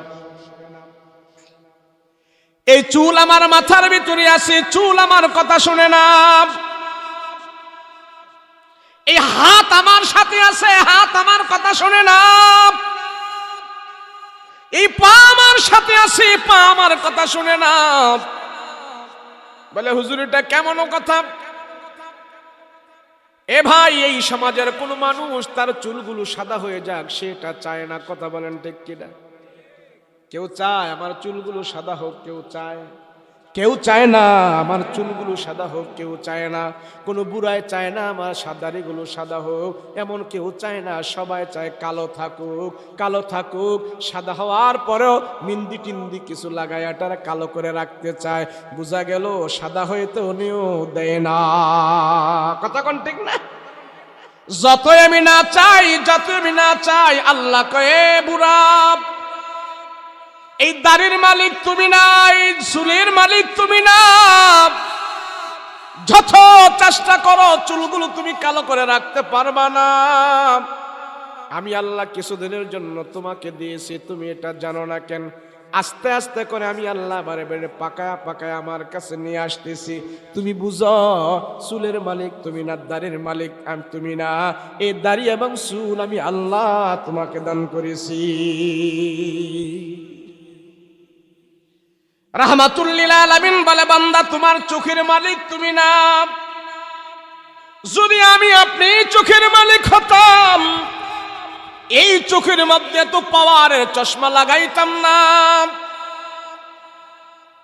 এই চুল আমার মাথার ভিতরে আছে, চুল আমার কথা শুনে না। এই হাত আমার সাথে আছে, হাত আমার কথা শুনে না। এই পা আমার সাথে আছে, পা আমার কথা শুনে না। বলে হুজুর এটা কেমন কথা? এ ভাই, এই সমাজের কোন মানুষ তার চুলগুলো সাদা হয়ে যাক সেটা চায় না। কথা বলেন ঠিক কিনা? কেউ চায় আমার চুলগুলো সাদা হোক? কেউ চায়? কেউ চায় না আমার চুলগুলো সাদা হোক, কেউ চায় না। কোনো বুড়ায় চায় না আমার দাড়িগুলো সাদা হোক, এমন কেউ চায় না। সবাই চায় কালো থাকুক, কালো থাকুক। সাদা হওয়ার পরেও মিন্দি টিন্দি কিছু লাগায় তারা কালো করে রাখতে চায়। বোঝা গেল সাদা হইতে উনিও দেয় না। কথা কোন ঠিক না? যতই আমি না চাই, যতই আমি না চাই, আল্লাহ কয়ে বুড়া, এই দাড়ির মালিক তুমি না, এই চুলের মালিক তুমি না। যত চেষ্টা করো চুলগুলো তুমি কালো করে রাখতে পারবা না। আমি আল্লাহ কিছুদিনের জন্য তোমাকে দিয়েছি, তুমি এটা জানো না কেন? আস্তে আস্তে করে আমি আল্লাহ বারে বারে পাকায়া পাকায়া আমার কাছে নিয়ে আসতেছি। তুমি বুঝো চুলের মালিক তুমি না, দাড়ির মালিক তুমি না। এই দাড়ি এবং চুল আমি আল্লাহ তোমাকে দান করেছি। রাহমাতুল লিল আলামিন বলে, বান্দা তোমার চোখের মালিক তুমি না। যদি আমি আপনি চোখের মালিক হতাম, এই চোখের মধ্যে তো পাওয়ারের চশমা লাগাইতাম না।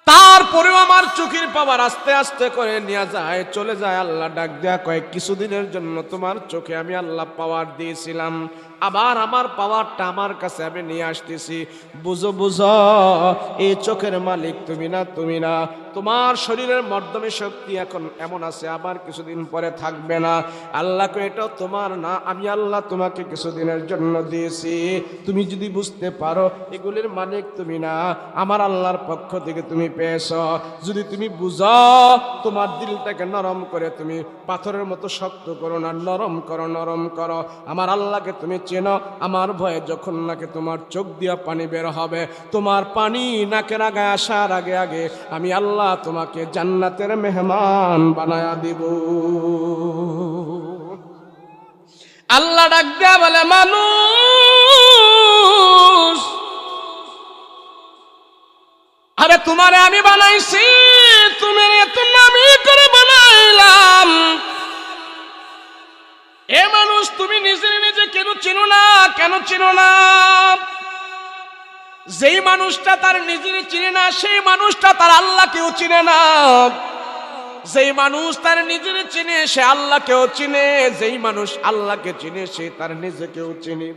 তারপরেও আমার চোখের পাওয়ার আস্তে আস্তে করে নিয়ে যায়, চলে যায়। আল্লাহ ডাক দেয়া কয়েক কিছুদিনের জন্য তোমার চোখে আমি আল্লাহ পাওয়ার দিয়েছিলাম, আবার আমার পাওয়ারটা আমার কাছে আমি নিয়ে আসতেছি। বুঝো বুঝো এই চোখের মালিক তুমি না, তুমি না। তোমার শরীরের মর্দমে শক্তি এখন এমন আছে, আবার কিছুদিন পরে থাকবে না। আল্লাহকে এটাও তোমার না, আমি আল্লাহ তোমাকে কিছুদিনের জন্য দিয়েছি। তুমি যদি বুঝতে পারো এগুলির মালিক তুমি না, আমার আল্লাহর পক্ষ থেকে তুমি পেয়েছ। যদি তুমি বুঝো, তোমার দিলটাকে নরম করে তুমি পাথরের মতো শক্ত করো না, নরম করো, নরম করো। আমার আল্লাহকে তুমি চেনো। আমার ভয়ে যখন নাকি তোমার চোখ দিয়া পানি বের হবে, তোমার পানি নাকের আগে আসার আগে আগে আমি আল্লাহ তোমাকে জান্নাতের মেহমান বানায়া দিব। আল্লাহ ডাক দেয়া বলে, মানুষ আরে তোমারে আমি বানাইছি, তুমি এত নামি করে বানাইলাম। এ মানুষ তুমি নিজে নিজে কেন চিনো না? কেন চিনো না? যেই মানুষটা তার নিজের চিনে না, সেই মানুষটা তার আল্লাহকেও চিনে না। যেই মানুষ তার নিজের চিনে সে আল্লাহকেও চিনে, যেই মানুষ আল্লাহকে চিনে সে তার নিজেকেও চিনে।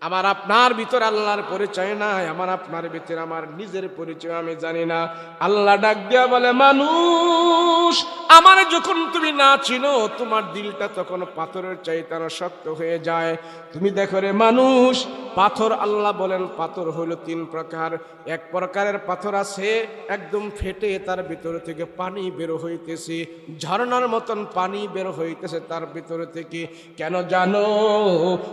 আমার আপনার ভিতর আল্লাহর পরিচয় নাই, আমার আপনার ভিতর আমার নিজের পরিচয় আমি জানি না। আল্লাহ ডাক দিয়া বলে, মানুষ আমার যখন তুমি না চিনো, তোমার দিলটা তখন পাথরের চাইতে আরো শক্ত হয়ে যায়। তুমি দেখো রে মানুষ, পাথর আল্লাহ বলেন পাথর হলো তিন প্রকার। এক প্রকারের পাথর আছে একদম ফেটে তার ভিতর থেকে পানি বের হইতেছে, ঝর্ণার মতন পানি বের হইতেছে তার ভিতর থেকে। কেন জানো?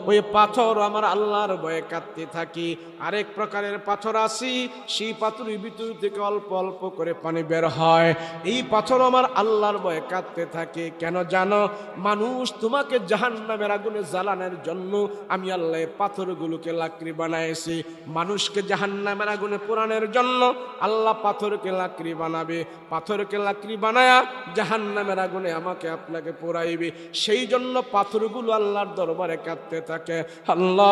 ওই পাথর আমার আল্লাহর ভয়ে কাঁদতে থাকি। আরেক প্রকারের পাথর আছে, সেই পাথরের ভিতর থেকে অল্প অল্প করে পানি বের হয়। এই পাথর আমার আল্লাহর ভয়ে কাঁদতে থাকে। কেন জানো? মানুষ তোমাকে জাহান্নামের আগুনে জ্বালানোর জন্য আমি আল্লাহ পাথরগুলোকে লাকড়ি বানাইছি। মানুষকে জাহান্নামের আগুনে পোড়ানোর জন্য আল্লাহ পাথরকে লাকড়ি বানাবে। পাথরকে লাকড়ি বানায়া জাহান্নামের আগুনে আমাকে আপনাকে পোড়াইবে। সেই জন্য পাথরগুলো আল্লাহর দরবারে কাঁদতে থাকে, আল্লাহ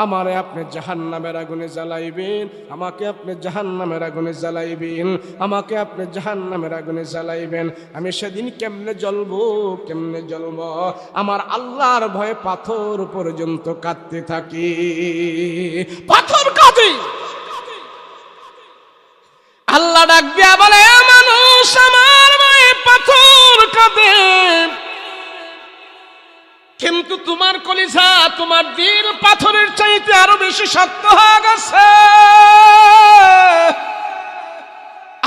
আমারে আপনি জাহান্নামের আগুনে জ্বালাইবেন, আমাকে আপনি জাহান্নামের আগুনে জ্বালাইবেন, আমাকে আপনি জাহান্নামের আগুনে জ্বালাইবেন। আমি সেদিন কেমনে জ্বলবো, কেমনে জ্বলবো? আমার আল্লাহর ভয়ে পাথর পর্যন্ত কাঁদতে থাকি। পাথর কাঁদে। আল্লাহ ডাক দিয়া বলে, মানুষ আমার ভয়ে পাথর কাঁদে, কিন্তু তোমার কলিজা, তোমার দিল পাথরের চাইতে আরো বেশি শক্ত হয়ে গেছে।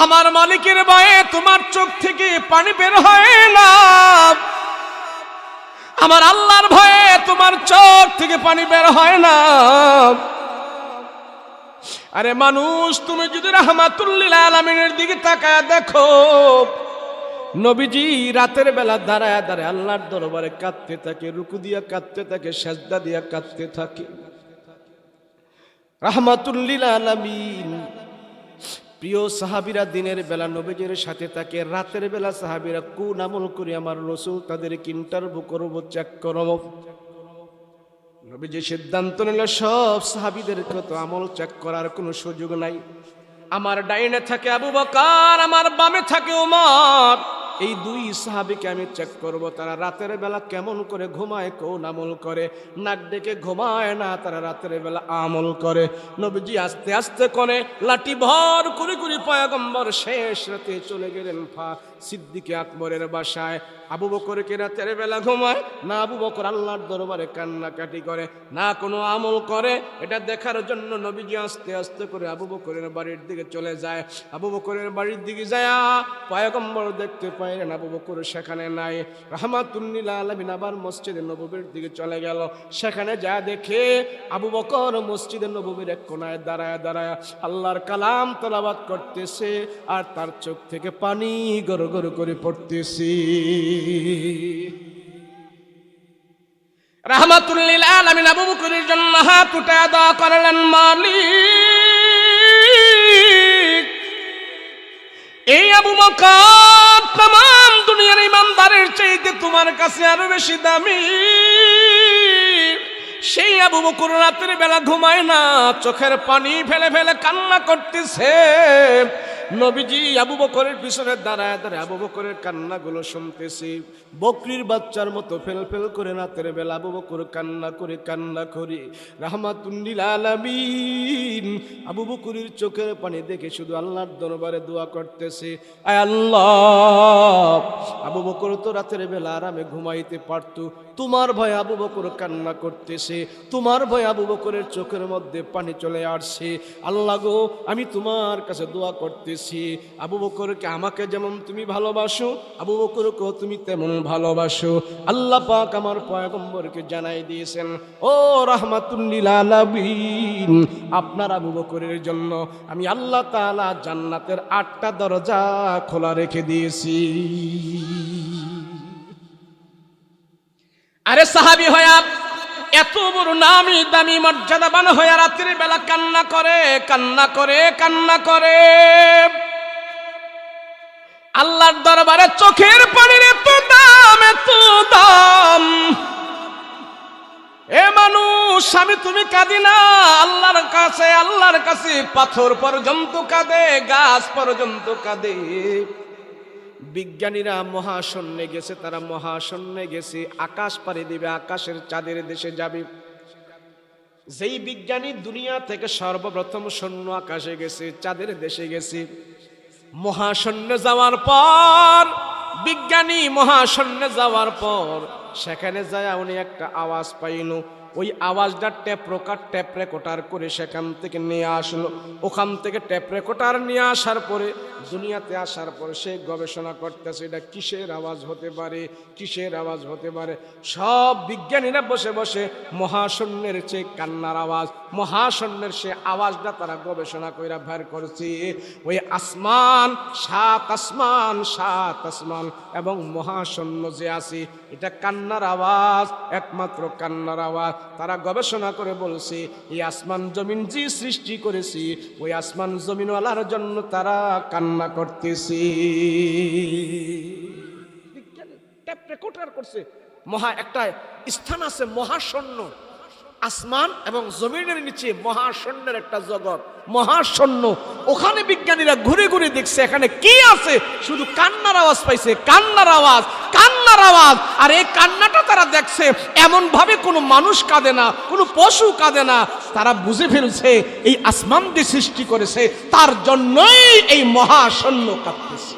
আমার মালিকের ভয়ে তোমার চোখ থেকে পানি বের হয় না, আমার আল্লাহর ভয়ে তোমার চোখ থেকে পানি বের হয় না। আরে মানুষ, তুমি যদি রাহমাতুল লিল আলামিনের দিকে তাকায় দেখো, নবীজি রাতের বেলা দাঁড়ায় দাঁড়ায় আল্লাহর দরবারে কাঁদতে থাকে, রুকু দিয়া কাঁদতে থাকে, সেজদা দিয়া কাঁদতে থাকে। রাহমাতুল লিল আলামিন প্রিয় সাহাবীরা দিনের বেলা নবীজির সাথে থাকে, রাতের বেলা সাহাবীরা কোন আমল করে আমার রাসূল তাদেরকে ইন্টারভিউ করব, চেক করব। নবীজি সিদ্ধান্ত নিল সব সাহাবীদেরকে তো আমল চেক করার কোনো সুযোগ নাই। আমার ডাইনে থাকে আবু বকর, আমার বামে থাকে ওমর, এই দুই সাহাবীকে আমি চেক করব তারা রাতের বেলা কেমন করে ঘুমায়, কোন আমল করে। নাক ডেকে ঘুমায় না, তারা রাতের বেলা আমল করে। নবীজি আস্তে আস্তে করে লাঠি ভর করে করে পয়গম্বর শেষ রাতে চলে গেলেন সিদ্দিকে আকবরের বাসায়। আবু বকরকে রাতের বেলা ঘুমায় না, আবু বকর আল্লাহর দরবারে কান্নাকাটি করে না, কোনো আমল করে। এটা দেখার জন্য নবীজি আস্তে আস্তে করে আবু বকরের বাড়ির দিকে চলে যায়। আবু বকরের বাড়ির দিকে যায় পয়গম্বর দেখতে পাইলেন আবু বকর সেখানে নাই। রাহমাতুল লিল আলামিন আবার মসজিদে নববীর দিকে চলে গেল। সেখানে যা দেখে আবু বকর মসজিদে নববীর এক কোনায় দাঁড়ায় দাঁড়ায় আল্লাহর কালাম তেলাওয়াত করতেছে, আর তার চোখ থেকে পানি গড় গড় করে পড়তেছে। রাহমাতুল লিল আলামিন আবু বকরের জন্য হাত উঠায় দোয়া করলেন, মালিক, এই আবু বকর तमाम দুনিয়ার ইমানদারের চাইতে তোমার কাছে আরো বেশি দামি। সেই আবু বকর রাতের বেলা ঘুমায় না, চোখের পানি ফেলে ফেলে কান্না করতেছে। নবীজি আবু বকরের পিছনে দাঁড়ায় দাঁড়ায় আবু বকরের কান্নাগুলো শুনতেছি। বকরির বাচ্চার মতো ফেল ফেল করে রাতের বেলা আবু বকর কান্না করে কান্না করে। রাহমাতুল লিল আলামিন আবু বকরের চোখের পানি দেখে শুধু আল্লাহর দরবারে দোয়া করতেছে, আয় আল্লাহ, আবু বকর তো রাতের বেলা আরামে ঘুমাইতে পারত, তোমার ভয় আবু বকর কান্না করতেছে, তোমার ভয় আবু বকরের চোখের মধ্যে পানি চলে আসছে। আল্লাহ গো, আমি তোমার কাছে দোয়া করতেছি, আবু বকরকে আমাকে যেমন তুমি ভালোবাসো, আবু বকরকেও তুমি তেমন ভালোবাসো। আল্লাহ পাক আমার পয়গম্বরকে জানাই দিয়েছেন, ও রাহমাতুল লিল আলামিন, আপনার আবু বকরের জন্য আমি আল্লাহ তাআলা জান্নাতের 8টা দরজা খোলা রেখে দিয়েছি। আরে সাহাবী হয়া এত বড় নামি দামি মর্যাদাবান হয়ে রাতের বেলা কান্না করে কান্না করে কান্না করে আল্লাহর দরবারে চোখের পানির এত দাম, এত দাম। এ মানুষ, আমি তুমি কাঁদি না, আল্লাহর কাছে পাথর পর্যন্ত কাঁদে, গাছ পর্যন্ত কাঁদে। বিজ্ঞানীরা মহাশূন্যে গেছে, তারা মহাশূন্যে গেছে, আকাশ পাড়ি দিবে, আকাশের চাঁদের দেশে যাবে। যেই বিজ্ঞানী দুনিয়া থেকে সর্বপ্রথম শূন্য আকাশে গেছে, চাঁদের দেশে গেছে, মহাশূন্যে যাওয়ার পর বিজ্ঞানী মহাশূন্যে যাওয়ার পর সেখানে যায় উনি একটা আওয়াজ পাইল। ওই আওয়াজটা টেপ রেকর্ডার করে সেখান থেকে নিয়ে আসলো। ওখান থেকে টেপ রেকর্ডার নিয়ে আসার পরে দুনিয়াতে আসার পরে সে গবেষণা করতেছে এটা কিসের আওয়াজ হতে পারে, কিসের আওয়াজ হতে পারে। সব বিজ্ঞানীরা বসে বসে মহাশূন্যের চেয়ে কান্নার আওয়াজ, মহাশূন্যের সে আওয়াজটা তারা গবেষণা করে বের করছে। ওই আসমান, সাত আসমান এবং মহাশূন্য যে আছে, এটা কান্নার আওয়াজ, একমাত্র কান্নার আওয়াজ। তারা গবেষণা করে বলছে এই আসমান জমিন যে সৃষ্টি করেছি, ওই আসমান জমিনওয়ালার জন্য তারা কান্না করতেছে। টেপ রেকর্ডার করছে। একটা স্থান আছে মহাশূন্য, আসমান এবং জমিনের নিচে মহাশূন্যের একটা জগৎ, মহাশূন্য। ওখানে বিজ্ঞানীরা ঘুরে ঘুরে দেখছে এখানে কি আছে, শুধু কান্নার আওয়াজ পাইছে, কান্নার আওয়াজ, কান্নার আওয়াজ। আর এই কান্নাটা তারা দেখছে এমন ভাবে কোনো মানুষ কাঁদে না, কোনো পশু কাঁদে না। তারা বুঝে ফেলছে এই আসমান যে সৃষ্টি করেছে তার জন্যই এই মহাশূন্য কাঁদতেছে।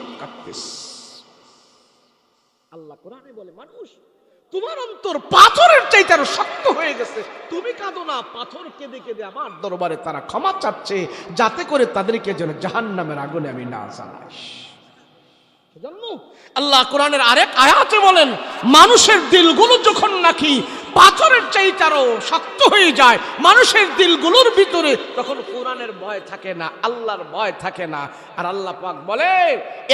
আল্লাহ কোরআনে বলে, মানুষ তোমার অন্তর পাথরের চাইতে আরো শক্ত হয়ে গেছে, তুমি কাঁদো না। পাথর কেঁদে কেঁদে আমার দরবারে তারা ক্ষমা চাচ্ছে, যাতে করে তাদেরকে যেন জাহান্নামের আগুনে আমি না জ্বালাই। আল্লাহ কোরআনের আরেক আয়াতে বলেন, মানুষের দিলগুলো যখন নাকি পাথরের চাইতে আরো শক্ত হয়ে যায় মানুষের দিলগুলোর ভিতরে, তখন কোরআনের ভয় থাকে না, আল্লাহর ভয় থাকে না। আর আল্লাহ পাক বলে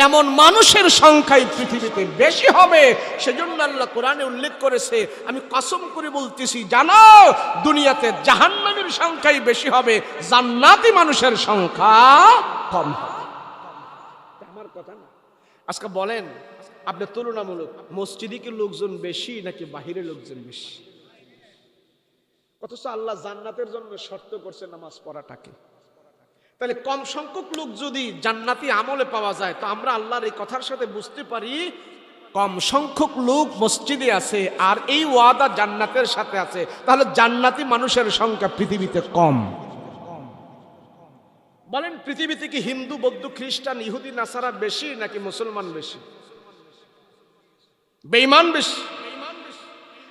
এমন মানুষের সংখ্যাই পৃথিবীতে বেশি হবে। সেজন্য আল্লাহ কোরআনে উল্লেখ করেছে, আমি কসম করে বলতেছি, জানো দুনিয়াতে জাহান্নামীর সংখ্যাই বেশি হবে, জান্নাতি মানুষের সংখ্যা কম হবে। আমার কথা না। আজকে বলেন আপনি তুলনামূলক মসজিদে কি লোকজন বেশি নাকি বাহিরে লোকজন বেশি? অথচ আল্লাহ জান্নাতের জন্য শর্ত করছে নামাজ পড়াটাকে। তাহলে কম সংখ্যক লোক যদি জান্নাতি আমলে পাওয়া যায়, তো আমরা আল্লাহর এই কথার সাথে বুঝতে পারি কম সংখ্যক লোক মসজিদে আছে আর এই ওয়াদা জান্নাতের সাথে আছে, তাহলে জান্নাতি মানুষের সংখ্যা পৃথিবীতে কম। বলেন পৃথিবীতে কি হিন্দু, বৌদ্ধ, খ্রিস্টান, ইহুদি, নাসারা বেশি নাকি মুসলমান বেশি? বেঈমান বেশি।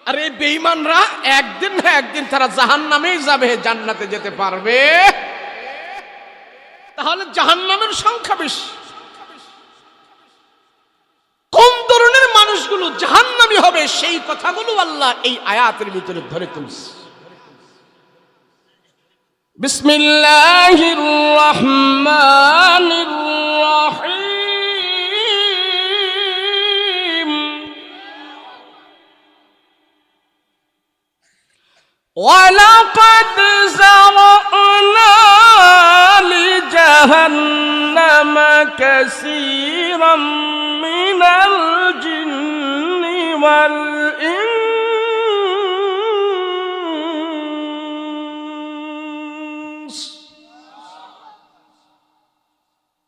আর এই বেঈমানরা একদিন না একদিন তারা জাহান্নামেই যাবে, জান্নাতে যেতে পারবে? তাহলে জাহান্নামের সংখ্যা বেশি। কোন ধরনের মানুষগুলো জাহান্নামী হবে সেই কথাগুলো আল্লাহ এই আয়াতের ভিতরে ধরে তুলছে। বিসমিল্লাহির রহমানির রহিম। ওয়ালাকাদ যারানা লিজাহান্নামা কাসীরাম মিনাল জিন্নি ওয়াল ইনস।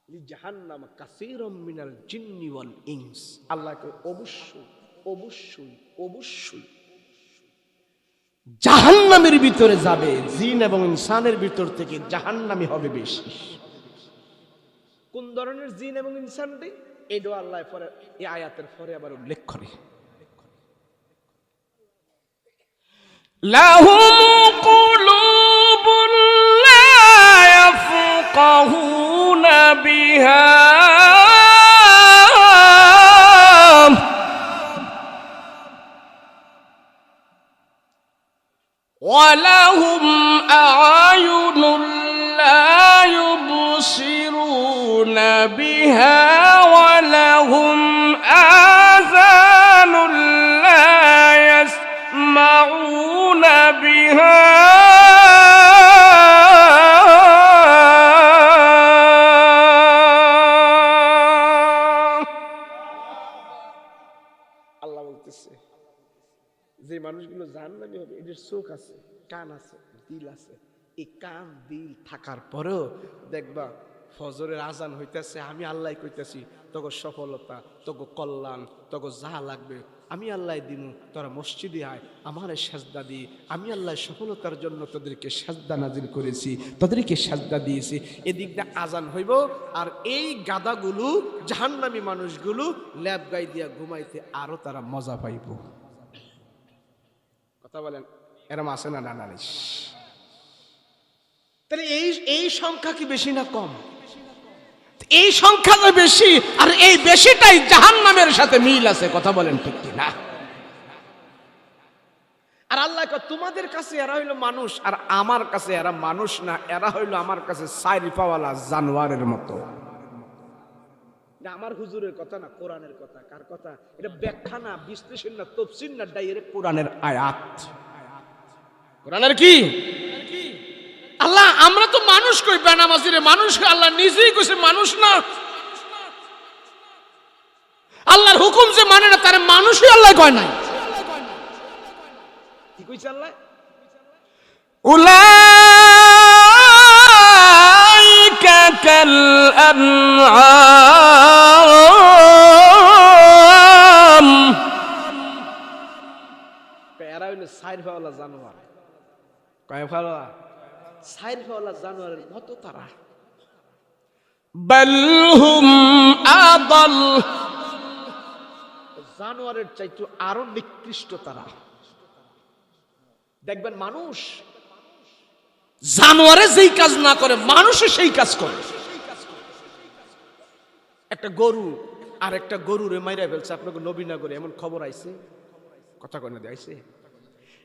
লিজাহান্নামা কাসীরাম মিনাল জিন্নি ওয়াল ইনস। আল্লাহকে অবশ্যই অবশ্যই অবশ্যই জাহান্নামের ভিতরে যাবে, জিন এবং ইনসানের ভিতর থেকে জাহান্নামী হবে বেশি। কোন ধরনের জিন এবং ইনসানটি, এটা আল্লাহ পরে এই আয়াতের পরে আবার উল্লেখ করে। লাহুম কুলুবুন লা ইয়াফকাহুনা বিহা ওয়ালাহুম আ'য়ুনুন লা ইউবসিরুনা বিহা ওয়ালাহুম আযানুন লা ইয়াসমাউনা বিহা আল্লাহ বলতেছে যে মানুষগুলো জাহান্নামী হবে এদের চোখ আছে, কান আছে, দিল আছে। এই কান দিল থাকার পরেও দেখবা ফজরের আজান হইতেছে, আমি আল্লাহ কইতেছি তোকে সফলতা, তোকে কল্যাণ, তোকে যা লাগবে আমি আল্লাহ দিমু, তোরা মসজিদে আয় আমারে সাজদা দি, আমি আল্লাহ সফলতার জন্য তোদেরকে সাজদা নাজিল করেছি, তোদেরকে সাজদা দিয়েছি। এদিক দিয়ে আজান হইব আর এই গাদাগুলো জাহান্নামী মানুষগুলো ল্যাব গাই দিয়া ঘুমাইতে আরো তারা মজা পাইব। কথা বলেন এরম আছে না? না না। তাহলে এই সংখ্যা কি বেশি না কম? এই সংখ্যা তো বেশি, আর এই বেশিটাই জাহান্নামের সাথে মিল আছে। কথা বলেন ঠিক কি না? আর আল্লাহ তোমাদের কাছে এরা হইলো মানুষ, আর আমার কাছে এরা মানুষ না, এরা হইলো আমার কাছে সাইরিফাওয়ালা জানোয়ারের মতো। আমার হুজুরের কথা না, কোরআনের কথা। কার কথা? এটা ব্যাখ্যা না, বিশ্লেষণ না, তাফসীর না, ডাইরেক্ট কোরআনের আয়াত। কোরআনের কি? আল্লাহ আমরা তো মানুষ কই, বেনামাজিরে মানুষ, আল্লাহ নিজেই কইছে মানুষ না। আল্লাহর হুকুম যে মানে না তার মানুষই আল্লাহ কয় নাই। কি কইছে আল্লাহ? উলাইকা কাল আনআম। এরা হইলো সাইরফাওয়ালা জানোয়ার। কয়ফাওয়ালা? সাইরফাওয়ালা জানোয়ারের মতো তারা। বাল হুম আদাল। জানোয়ারের চাইতে আরো নিকৃষ্ট তারা। দেখবেন মানুষ জানোয়ারে যেই কাজ না করে মানুষও সেই কাজ করে। একটা গরু আর একটা গরুরে মাইরা ফেলছে আপনাকে নবীনগরে, এমন খবর আইছে। কথা কয় না? আইছে।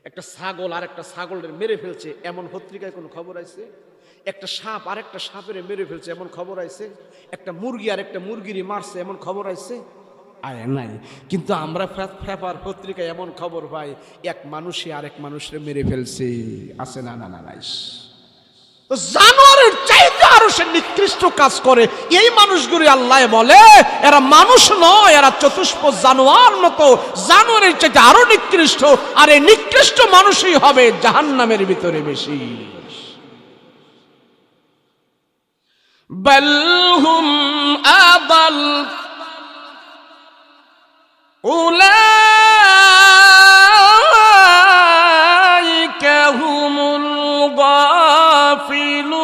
একটা ছাগল আর একটা ছাগলের মেরে ফেলছে এমন পত্রিকায় কোনো খবর আছে? একটা সাপ আর একটা সাপের মেরে ফেলছে এমন খবর আছে? একটা মুরগি আর একটা মুরগিরই মারছে এমন খবর আছে? আরে নাই। কিন্তু আমরা পেপার পত্রিকায় এমন খবর পাই এক মানুষে আরেক মানুষের মেরে ফেলছে। আছে না? না না নাই। তো জানোয়ারের চাইতে আরো সে নিকৃষ্ট কাজ করে এই মানুষগুলো আল্লাহ বলে এরা মানুষ নয়, এরা চতুষ্পদ জানোয়ার মতো, জানোয়ারের চাইতে আরো নিকৃষ্ট। আর এই নিকৃষ্ট মানুষই হবে জাহান্নামের ভিতরে বেশি। বাল হুম আদাল উলাইকা হুমুল গাফিলুন।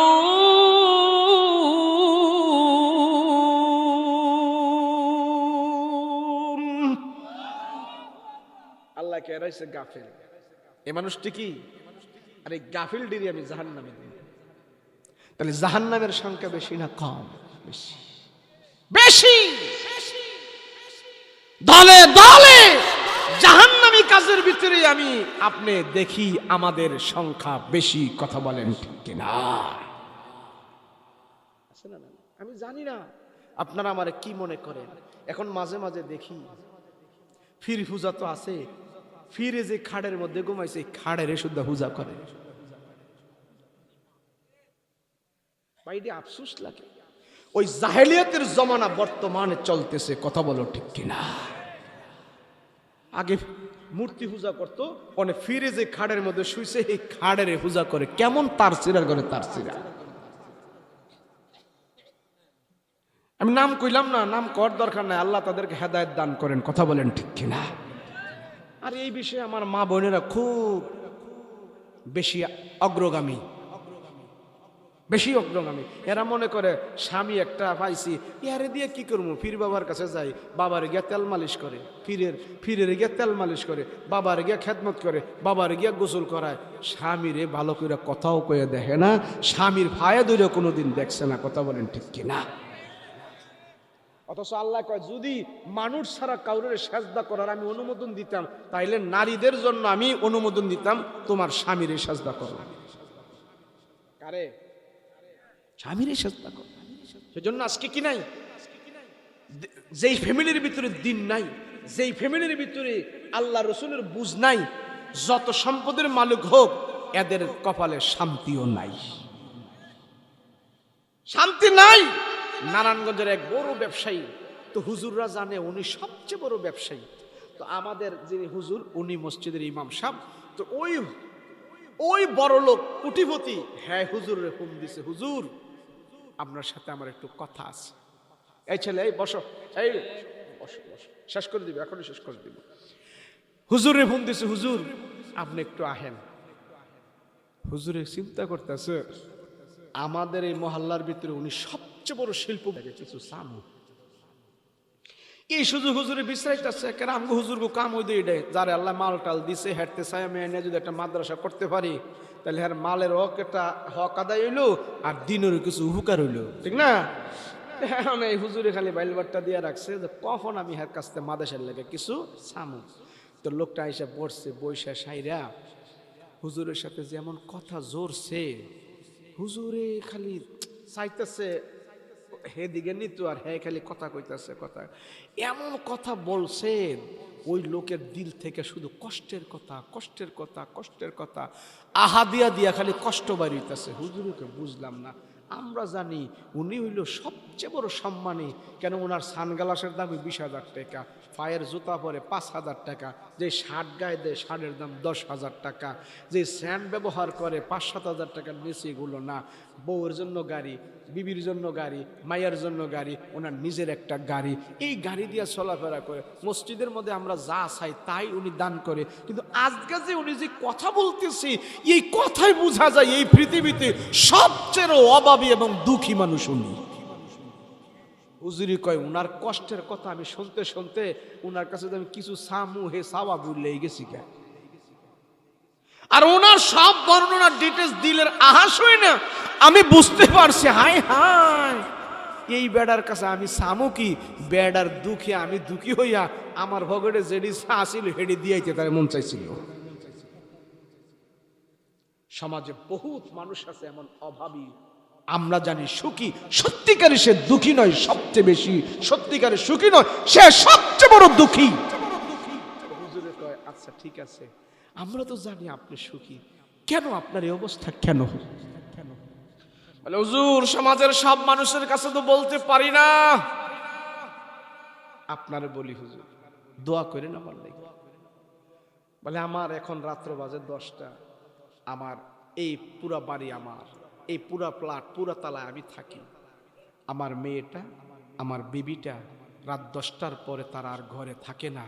আল্লাহ কে রয়েছে গাফিল। এ মানুষটি কি? আর এই গাফিলটিরই আমি জাহান্নামে দিই। তাহলে জাহান্নামের সংখ্যা বেশি না কম? বেশি বেশি। দলে দলে জাহান্নামী কাজের ভিতরে আমি আপনি দেখি আমাদের সংখ্যা বেশি। কথা বলেন ঠিক কিনা? আমি জানি না আপনারা আমার কি মনে করেন। এখন মাঝে মাঝে দেখি ফির হুজা তো আছে, ফিরে যে খাড়ের মধ্যে ঘুমাইছে খাড়ের শুদ্ধ হুজা করে। বাইরে আফসোস লাগে। ওই জাহেলিয়াতের জমানা বর্তমানে চলতেছে। কথা বলো ঠিক কিনা? আগে মূর্তি পূজা করতো, অনেক ফিরে যে খাড়ের মধ্যে শুইছে এই খাড়ের পূজা করে। কেমন তার সিরার করে তার সিরা। আমি নাম কইলাম না, নাম কর দরকার নাই। আল্লাহ তাদেরকে হেদায়েত দান করেন। কথা বলেন ঠিক কিনা? আর এই বিষয়ে আমার মা বোনেরা খুব বেশি অগ্রগামী, বেশি অগ্রগামী। এরা মনে করে স্বামী একটা পাইছি, ইয়ারে দিয়ে কি করবো? ফির বাবার কাছে যাই, বাবার গিয়া তেল মালিশ করে, ফিরের গিয়া তেল মালিশ করে, বাবার গিয়া খেদমত করে, বাবার গিয়া গোসল করায়। স্বামীরে ভালো করে কথাও কয়ে দেখে না, স্বামীর ফায়ে দূরে কোনোদিন দেখছে না। কথা বলেন ঠিক কিনা? অথচ আল্লাহ কয় যদি মানুষ ছাড়া কাউরের সাজদা করার আমি অনুমোদন দিতাম, তাইলে নারীদের জন্য আমি অনুমোদন দিতাম তোমার স্বামীরে সাজদা করো। কারে? স্বামীরে সাজদা করো। সেজন্য আজকে কি নাই? যেই ফ্যামিলির ভিতরে দিন নাই, যেই ফ্যামিলির ভিতরে আল্লাহ রসুলের বুঝ নাই, যত সম্পদের মালিক হোক এদের কপালে শান্তিও নাই। শান্তি নাই। নারায়ণগঞ্জের এক বড় ব্যবসায়ী, তো হুজুররা জানে উনি সবচেয়ে বড় ব্যবসায়ী। তো আমাদের যিনি হুজুর উনি মসজিদের ইমাম সাহেব। তো ওই বড় লোক কোটিপতি, হ্যাঁ হুজুরের ফোন দিছে, হুজুর আপনার সাথে আমার একটু কথা আছে। এই ছেলে এই বসো, এই বসো বসো, শেষ করে দিবে, এখনই শেষ করে দিব। হুজুরের ফোন দিছে, হুজুর আপনি একটু আহেন। হুজুরে চিন্তা করতেছে আমাদের এই মহল্লার ভিতরে উনি সবচেয়ে বড় শিল্প, কিছু সামু এই সুযোগ হুজুরে বিশ্রাইতেছে। কেন আমগো হুজুরগো কাম ওই দিয়ে যারে আল্লাহ মাল টাল দিছে হেঁটতে চাই আমি এনে যদি একটা মাদ্রাসা করতে পারি তাহলে আর মালের হক একটা হক আদায় হইলো আর দিনেরও কিছু উপকার হইলো, ঠিক না? এখন এই হুজুরে খালি বাইলবারটা দিয়ে রাখছে যে কখন আমি হের কাছ থেকে মাদ্রাসার লেগে কিছু সামু। তো লোকটা এসে পড়ছে বৈশা সাইরা হুজুরের সাথে যেমন কথা জোরছে, হুজুরে খালি চাইতেছে হেদিকে নিত আর হ্যাঁ খালি কথা কইতেছে। কথা এমন কথা বলছে ওই লোকের দিল থেকে শুধু কষ্টের কথা, কষ্টের কথা, কষ্টের কথা, আহা দিয়া দিয়া খালি কষ্ট বাড়িতেছে। হুজুরকে বুঝলাম না। আমরা জানি উনি হইল সবচেয়ে বড় সম্মানী। কেন ওনার সানগ্লাসের দামই 20,000 টাকা, পায়ের জুতা পরে 5,000 টাকা, যে শার্ট গায়ে দেয় শার্টের দাম 10,000 টাকা, যে স্যান্ড ব্যবহার করে 5-7 হাজার টাকার নিচে এগুলো না। বউয়ের জন্য গাড়ি, বিবির জন্য গাড়ি, মায়ের জন্য গাড়ি, ওনার নিজের একটা গাড়ি, এই গাড়ি দিয়ে চলাফেরা করে। মসজিদের মধ্যে আমরা যা চাই তাই উনি দান করে। কিন্তু আজকে যে উনি যে কথা বলতেছি এই কথাই বোঝা যায় এই পৃথিবীতে সবচেয়ে অভাবী এবং দুঃখী মানুষ উনি। হুজুরি কয় উনার কষ্টের কথা আমি শুনতে শুনতে উনার কাছে আমি কিছু সামু হে সাওয়া ভুলে গেছি কে। আর ওনার সব বর্ণনার ডিটেলস দিলের আহাস হয় না, আমি বুঝতে পারছি হায় হায় এই বেড়ার কাছে আমি সামু কি বেড়ার দুঃখে আমি দুঃখী হইয়া আমার ভগরে যেডি আসিল হেডি দিয়াইতে তার মন চাইছিল। সমাজে বহুত মানুষ আছে এমন অভাবী, আমরা জানি সুখী, সত্যিকারে সে দুঃখী নয়, সবচেয়ে বেশি সত্যিকারে সুখী নয়, সে সবচেয়ে বড় দুঃখী। হুজুরে কয় আচ্ছা ঠিক আছে, আমরা তো জানি আপনি সুখী, কেন আপনার এই অবস্থা কেন? বলে হুজুর সমাজের সব মানুষের কাছে তো বলতে পারি না, আপনারে বলি হুজুর, দোয়া করেন আমার লাগি। বলে আমার এখন রাত্র বাজে 10টা, আমার এই পুরা বাড়ি, আমার এই পুরা প্লাট, পুরা তালায় আমি থাকি, আমার মেয়েটা, আমার বিবিটা রাত 10টার পরে তারা আর ঘরে থাকে না।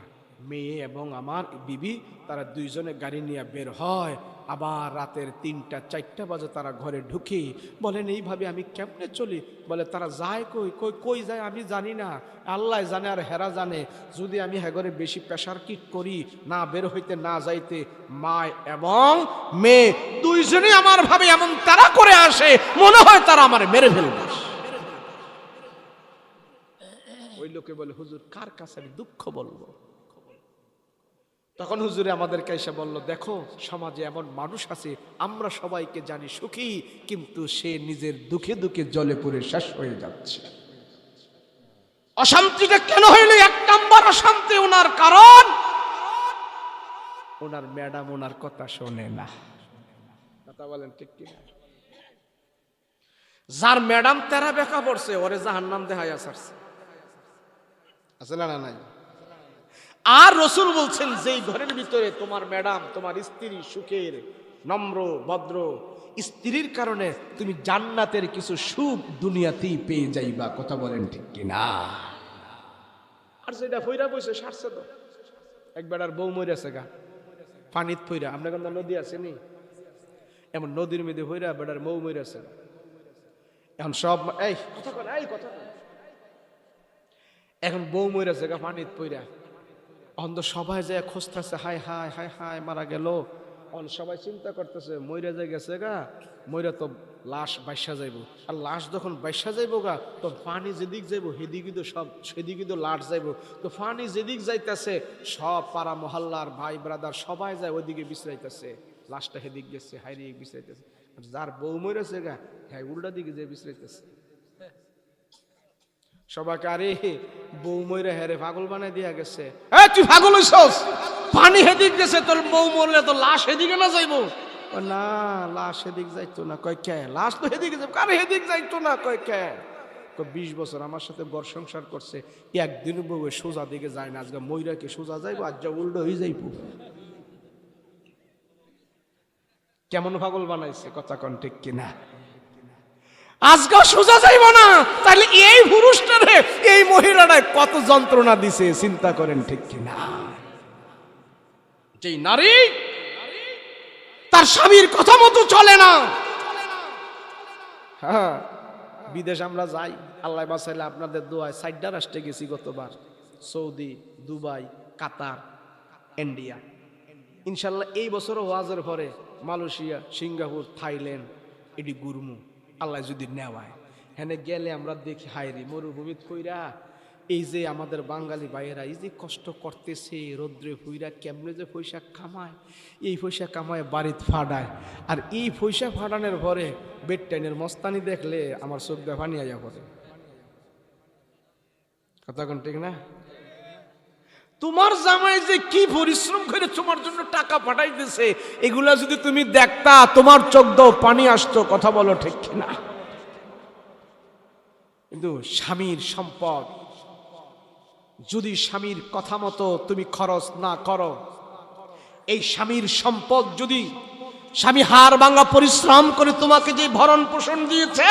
মেয়ে এবং আমার বিবি তারা দুইজনে গাড়ি নিয়ে বের হয়, আবার রাতের 3টা 4টা বাজে তারা ঘরে ঢুকে। বলেন এইভাবে আমি কেমনে চলি? বলে তারা যায় কই কই কই যায় আমি জানি না, আল্লাহ জানে আর হেরা জানে। যদি আমি ঘরে বেশি প্রেশার কিট করি, না বের হইতে না যাইতে, মা এবং মেয়ে দুইজনেই আমার ভাবে এমন তারা করে আসে, মনে হয় তারা আমার মেরে ফেলবে। ওই লোকে বলে হুজুর কার কাছে আমি দুঃখ বলবো? তখন হুজুরে আমাদেরকে এসে বলল, দেখো সমাজে এমন মানুষ আছে, আমরা সবাইকে জানি সুখী, কিন্তু সে নিজের দুঃখে দুঃখে জলে পুড়ে শেষ হয়ে যাচ্ছে। অশান্তিটা কেন হইল? 1 নাম্বার অশান্তি ওনার কারণ, ওনার ম্যাডাম ওনার কথা শোনে না। কথা বলেন ঠিক কিনা? যার ম্যাডাম তেরা বেকা পড়ছে, ওরে জাহান্নাম দেখাইয়া ছাড়ছে, আছে না নাই? আর রাসূল বলছেন যেই ঘরের ভিতরে তোমার ম্যাডাম, তোমার স্ত্রী সুখের, নম্র ভদ্র স্ত্রীর কারণে তুমি জান্নাতের কিছু সুখ দুনিয়াতেই পেয়ে যাইবা। কথা বলেন ঠিক কিনা? আর যেটা ফইরা বসে সারছে তো, একবার আর বউ মরেছে গা পানিত ফইরা, আপনার কোন নদী আছে নি, এমন নদীর মধ্যে ফইরা বেটার বউ মরেছে। এখন সব এই কথা বল, এই কথা বল, এখন বউ মরেছে গা পানিত ফইরা, অন্ধ সবাই যায় খুঁজতেছে, হায় হায় হায় হায় মারা গেল। অন সবাই চিন্তা করতেছে মইরা যায় গেছে গা, মইরা তো লাশ বাইসা যাইব, আর লাশ যখন বাইসা যাইব গা, তো পানি যেদিক যাইব সেদিকে তো সব, সেদিকে তো লাশ যাইব, তো পানি যেদিক যাইতেছে সব পাড়া মহল্লার ভাই ব্রাদার সবাই যায় ওইদিকে বিশ্রাইতেছে, লাশটা সেদিক গেছে, হাইরে বিশ্রাইতেছে। যার বউ মরেছে গা, হ্যাঁ উল্টা দিকে যে বিশ্রাইতেছে। সবাইকে আরে বউ মইরা হেরে পাগল বানাই দিয়া গেছে, তুই পাগল হইছস, পানি হেদিক গেছে, তোর বউ মরলে তো লাশ হেদিকে না যাইবো? না লাশ হেদিক যাইতো না। কয় কে? লাশ তো হেদিকে যাইব। কারে হেদিক যাইতো না? কয় কে? 20 বছর আমার সাথে ঘর সংসার করছে, একদিন বউ সোজা দিকে যায় না, আজকে মইরা কে সোজা যাইবো, আজ যা উল্টো হয়ে যাইব। কেমন পাগল বানাইছে? কথা কোন ঠিক কিনা? আজকে সোজা যাইব না, তাহলে এই পুরুষটারে এই মহিলাটা কত যন্ত্রণা দিছে চিন্তা করেন ঠিক কিনা? যেই নারী তার স্বামীর কথা মতো চলে না, হ্যাঁ বিদেশ আমরা যাই, আল্লাহ বাঁচাইলে আপনাদের দোয়ায় 4টা রাষ্ট্রে গেছি গতবার, সৌদি, দুবাই, কাতার, ইন্ডিয়া। ইনশাল্লাহ এই বছরও ওয়াজের পরে মালয়েশিয়া, সিঙ্গাপুর, থাইল্যান্ড এটি গুরমু, আল্লাহ যদি নেওয়ায়। হ্যাঁ গেলে আমরা দেখি হায়রি মরুভূমিত কইরা এই যে আমাদের বাঙালি ভাইয়েরা এই যে কষ্ট করতেছে রৌদ্রে ফুইরা, কেমনে যে পয়সা কামায়, এই পয়সা কামায় বাড়িতে ফাডায়, আর এই পয়সা ফাডানোর পরে বেডটাইনের মস্তানি দেখলে আমার চোখ দিয়ে পানি আইয়া পড়ে। কথা কোন ঠিক না? তোমার জামাই যে কি পরিশ্রম করে তোমার জন্য টাকা পাঠাইতেছে, এগুলা যদি তুমি দেখতা তোমার চোখ দাও পানি আসতো। কথা বলো ঠিক না? কিন্তু স্বামীর সম্পদ যদি স্বামীর কথা মতো তুমি খরচ না করো, এই স্বামীর সম্পদ যদি স্বামী হাড় ভাঙা পরিশ্রম করে তোমাকে যে ভরণ পোষণ দিয়েছে,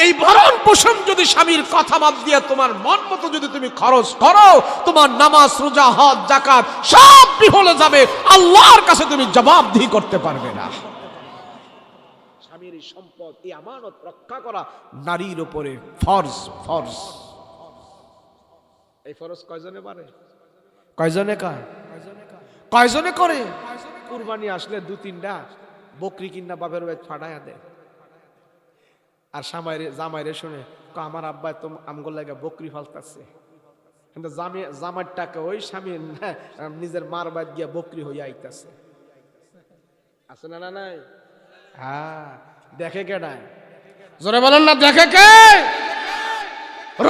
এই ভরণ পোষণ যদি স্বামীর কথা বাদ দিয়ে তোমার মন মতো যদি তুমি খরচ করো, তোমার নামাজ রোজা হজ যাকাত সব বিফলে যাবে, আল্লাহর কাছে তুমি জবাবদিহি করতে পারবে না। স্বামীর এই সম্পদ, এই আমানত রক্ষা করা নারীর উপরে ফরজ। ফরজ এই ফরজ কয়জনে পারে? কয়জনে কয়? কয়জনে করে? কুরবানি আসলে 2-3টা বকরি কিনা বাপের বাড়ি ফাটাইয়া দেয়, আর জামাইরে শুনে আমার আব্বাই তো আমগো লাগা বকরি ফালতাছে, কিন্তু জামাইর টাকা ওই স্বামী নিজের মার বাদ গিয়া বকরি হইয়া আইতাছে। আছে না? না নাই? হ্যাঁ, দেখে কেডায়? জোরে বলেন না, দেখে কে?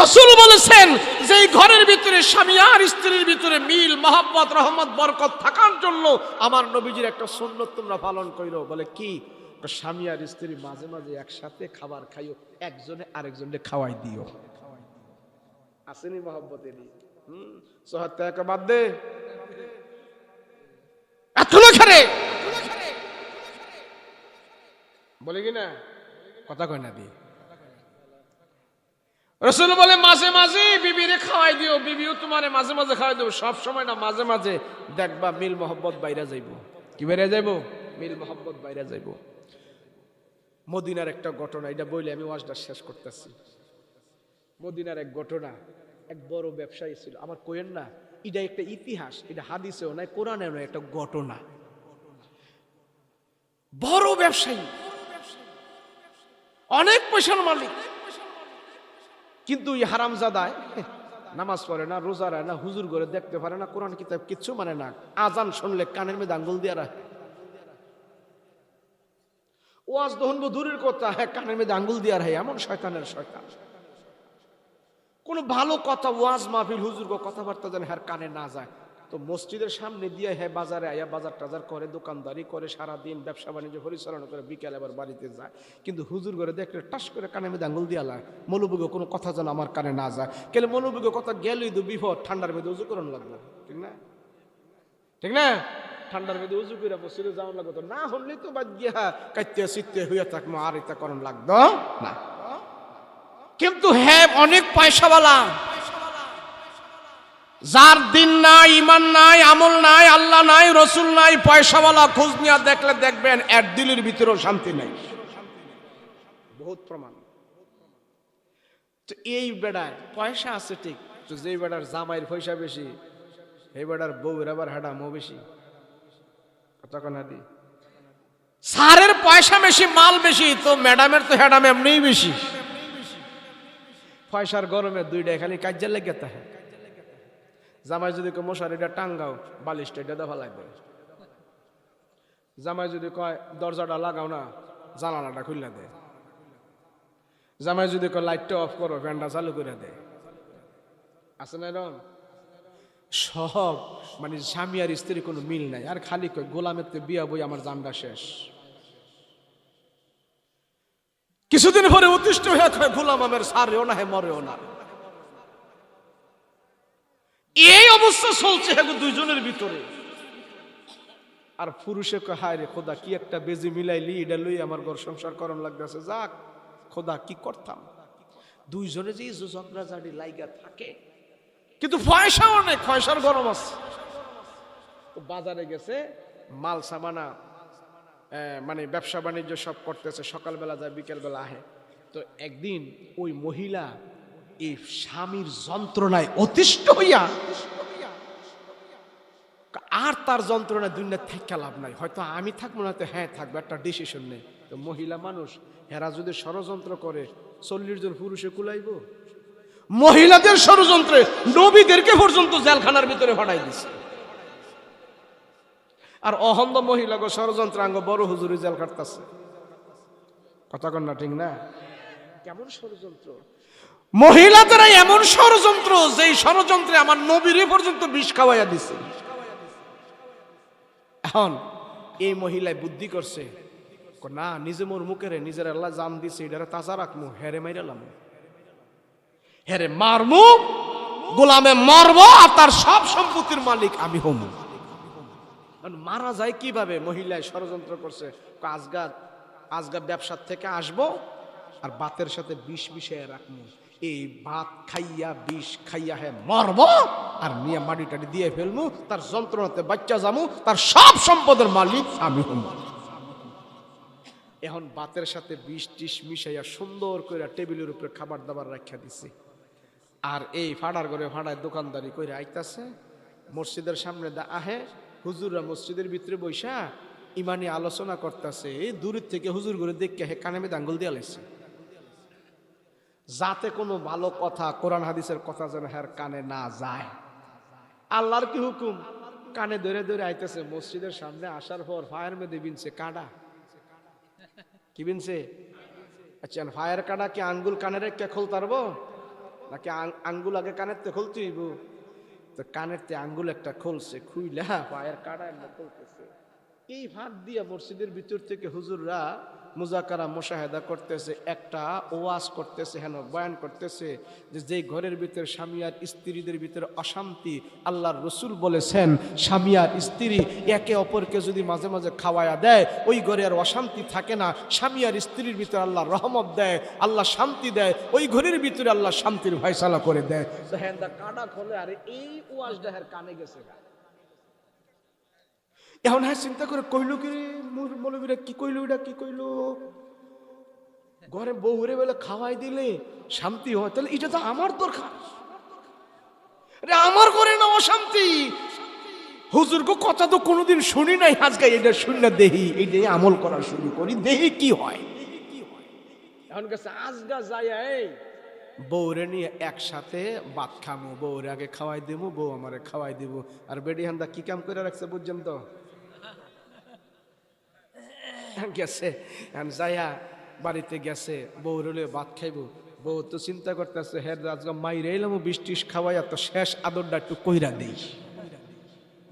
রাসূল বলেছেন যে এই ঘরের ভিতরে স্বামী আর স্ত্রীর ভিতরে মিল, মহব্বত, রহমত, বরকত থাকার জন্য আমার নবীজির একটা সুন্নত তোমরা পালন কইরো। বলে কি? স্বামী আর স্ত্রী মাঝে মাঝে একসাথে খাবার খাইও, একজনে আরেকজনকে খাওয়াই দিও। আসেনি মহব্বতেরই। সোহাতে একা বাদ দে, এখনো খারে বলে কি না, কথা কয় না দি। রাসূল বলে মাঝে মাঝে বিবিরে খাওয়াই দিও, বিবিও তোমারে মাঝে মাঝে খাওয়াই দিও, সব সময় না, মাঝে মাঝে দেখবা মিল মহব্বত বাইরে যাইব। কি বাইরে যাইব? মিল মহব্বত বাইরে যাইব। মদিনার একটা ঘটনা, এটা বলে আমি ওয়াজটা শেষ করতেছি। মদিনার এক ঘটনা, এক বড় ব্যবসায়ী ছিল, আমার কইেন না, এটা একটা ইতিহাস, এটা হাদিসেও নাই, কোরআনেও নাই, একটা ঘটনা। বড় ব্যবসায়ী, অনেক পয়সার মালিক, কিন্তু এই হারামজাদায় নামাজ পড়ে না, রোজা রায় না, হুজুর করে দেখতে পারে না, কোরআন কিতাব কিচ্ছু মানে না, আজান শুনলে কানের মধ্যে আঙ্গুল দিয়ে রাখে। ওয়াজ দহনব দূরের কথা, হ্যাঁ কানের মধ্যে আঙ্গুল দিয়ে রাখে, এমন শয়তানের শয়তান। কোনো ভালো কথা, ওয়াজ মাহফিল, হুজুর কথাবার্তা যেন হ্যাঁ কানে না যায়। তো মসজিদের সামনে দিয়ে হ্যাঁ বাজারে আয়া বাজার টাজার করে, দোকানদারি করে, সারাদিন ব্যবসা বাণিজ্য পরিচালনা করে, বিকেল আবার বাড়িতে যায়। কিন্তু হুজুর করে দেখলে টাস করে কানের মধ্যে আঙ্গুল দিয়া লায়, মৌলবীগ কোনো কথা যেন আমার কানে না যায়। কেন মৌলবীগ কথা গেলেই তো বিপদ, ঠান্ডার মধ্যে উজু করানো লাগবে, ঠিক না? ঠিক না? ঠান্ডার মধ্যে উজু করে মসজিদে যাওয়ার লাগবে, তো না হলেই তো বাদ গিয়া কাইতে চিত্তে হইয়া থাকবো, আর এটা করণ লাগতো না। কিন্তু হ্যাঁ অনেক পয়সাওয়ালা, যার দিন নাই, ইমান নাই, আমল নাই, আল্লাহ নাই, রসুল নাই, পয়সাওয়ালা, খোঁজ নিয়ে দেখলে দেখবেন এর দিলের ভিতরেও শান্তি নাই। বহুত প্রমাণ। তো এই বেড়ায় পয়সা আছে ঠিক, তো যেই বেড়ার জামাইয়ের পয়সা বেশি, এই বেড়ার বউয়ের আবার হেডামও বেশি। তখন হাদি সারের পয়সা বেশি, মাল বেশি, তো ম্যাডামের তো হেডাম এমনিই বেশি। পয়সার গরমে দুইটা খালি কাজে লেগে থাকে। জামাই যদি কয় মশারিটা টাঙ্গাও, বালিশটা এটা ফালাই দেয়। জামাই যদি কয় দরজাটা লাগাও না, জানালাটা খুললা দেয়। জামাই যদি কয় লাইটটা অফ করো, ফ্যানটা চালু করে দেয়। আছে না এরকম? সব মানে স্বামী আর স্ত্রীর কোনো মিল নাই, আর খালি কয় গোলামের তো বিয়া বই আমার জানটা শেষ। কিছুদিন পরে অতিষ্ঠ হয়ে কয় গোলাম আমার সারেও না, হে মরেও না। এই অবস্থা চলছে দুইজনের ভিতরে। আর পুরুষে কয় হায় রে খোদা, কি একটা বেজি মিলাইলি, এটা লই আমার ঘর সংসার করণ লাগতেছে, যাক খোদা কি করতাম। দুইজনে যে ঝগড়া ঝাড়ি লাইগা থাকে, কিন্তু পয়সা অনেক, পয়সার গরম আছে। বাজারে গেছে, মাল সামানা মানে ব্যবসা বাণিজ্য সব করতেছে, সকালবেলা যায় বিকেলবেলা আহে। তো একদিন ওই মহিলা এই স্বামীর যন্ত্রণায় অতিষ্ঠ হইয়া, আর তার যন্ত্রণায় দুনিয়া থেকে লাভ নাই, হয়তো আমি থাকবো না, তো হ্যাঁ থাকবো, একটা ডিসিশন নেই। তো মহিলা মানুষ, হেরা যদি ষড়যন্ত্র করে 40 জন পুরুষে কুলাইব। মহিলাদের ষড়যন্ত্রে নবীদেরকে পর্যন্ত জেলখানার ভিতরে ফাটাই দিছে। আর অহন্দ মহিলাকে ষড়যন্ত্র আঙ্গ বড় হুজুরি জেল কাটতেছে। কথা কন না, ঠিক না? কেমন ষড়যন্ত্র! মহিলাদের এমন ষড়যন্ত্র, যেই ষড়যন্ত্রে আমার নবীরে পর্যন্ত বিষ খাওয়াইয়া দিছে। এখন এই মহিলায় বুদ্ধি করছে, না নিজে মোর মুখের নিজের আল্লাহ জান দিছে, এটারে তাজা রাখমু, হেরে মাইরালাম, হেরে মারমু, গোলামে মারবো, আর তার সব সম্পত্তির মালিক আমি হমু। মারা যায় কিভাবে? মহিলায় ষড়যন্ত্র করছে, আজগা ব্যবসার থেকে আসবো, আর ভাতের সাথে বিষ মিশিয়ে রাখবো, এই ভাত খাইয়া বিষ খাইয়া হে মরবো, আর নিয়ে মাটি টাটি দিয়ে ফেলবো, তার যন্ত্রণাতে বাচ্চা জামু, তার সব সম্পদের মালিক আমি হমু। এখন ভাতের সাথে বিষ টিস মিশাইয়া সুন্দর করে টেবিলের উপরে খাবার দাবার রাখা দিছে। আর এই ফাড়ার ঘরে ফাড়ায় দোকানদারি করে আইতাছে, মসজিদের সামনে আহে, হুজুররা মসজিদের ভিতরে বৈশা ইমানি আলোচনা করতেছে। দূরের থেকে হুজুর করে দেখে হে কানে মেয়ে আঙ্গুল দিয়ে লাইছে, যাতে কোনো ভালো কথা, কোরআন হাদিসের কথা যেন হ্যার কানে না যায়। আল্লাহর কি হুকুম, কানে ধরে ধরে আইতেছে। মসজিদের সামনে আসার পর ফায়ার মেদে বিনছে কাঁডা। কি বিনছে? আচ্ছা, ফায়ার কাটা কি আঙ্গুল কানের কে খুলতে পারবো নাকি আঙ্গুল আগে কানের তে খুলতে হইব? তো কানের তে আঙ্গুল একটা খুলছে, খুইলা ফায়ার কাটা খুলতেছে। এই ভাত দিয়া মসজিদের ভিতর থেকে হুজুররা মুজাকারা মুশাহেদা করতেছে, একটা ওয়াজ করতেছে, হেন বয়ান করতেছে যে যেই ঘরের ভিতরে স্বামী আর স্ত্রীদের ভিতরে অশান্তি, আল্লাহর রসুল বলেছেন স্বামী আর স্ত্রী একে অপরকে যদি মাঝে মাঝে খাওয়ায়া দেয় ওই ঘরে আর অশান্তি থাকে না। স্বামী আর স্ত্রীর ভিতরে আল্লাহ রহমত দেয়, আল্লাহ শান্তি দেয়, ওই ঘরের ভিতরে আল্লাহ শান্তির ফয়সালা করে দেয়। হ্যাঁ, কাটা খোলে আর এই ওয়াজ দেহের কানে গেছে। এখন হ্যাঁ চিন্তা করে কইল কি মৌলবীরা কি কইল, এটা কি কইল, ঘরে বউরে বেলা খাওয়াই দিলে শান্তি হয়, তাহলে এটা তো আমার দরকার। আমার ঘরে না অশান্তি, হুজুর গো কথা তো কোনোদিন শুনি নাই, আজকে এটা শুনে দেহি, এইটাই আমল করা শুরু করি, দেহি কি হয়। এখন গেছে আজগা যায় বউরে নিয়ে একসাথে ভাত খামো, বউরে আগে খাওয়াই দেবো, বউ আমারে খাওয়াই দিব। আর বেডি হান্দা কি কাম করে রাখছে বুঝছেন তো, গেছে যাইয়া বাড়িতে গেছে, বউ রলে ভাত খাইব, বউ তো চিন্তা করতেছে হ্যাঁ আজকে মাইরে এলাম বৃষ্টিস খাওয়াইয়া তো শেষ আদরটা একটু কইরা দেই।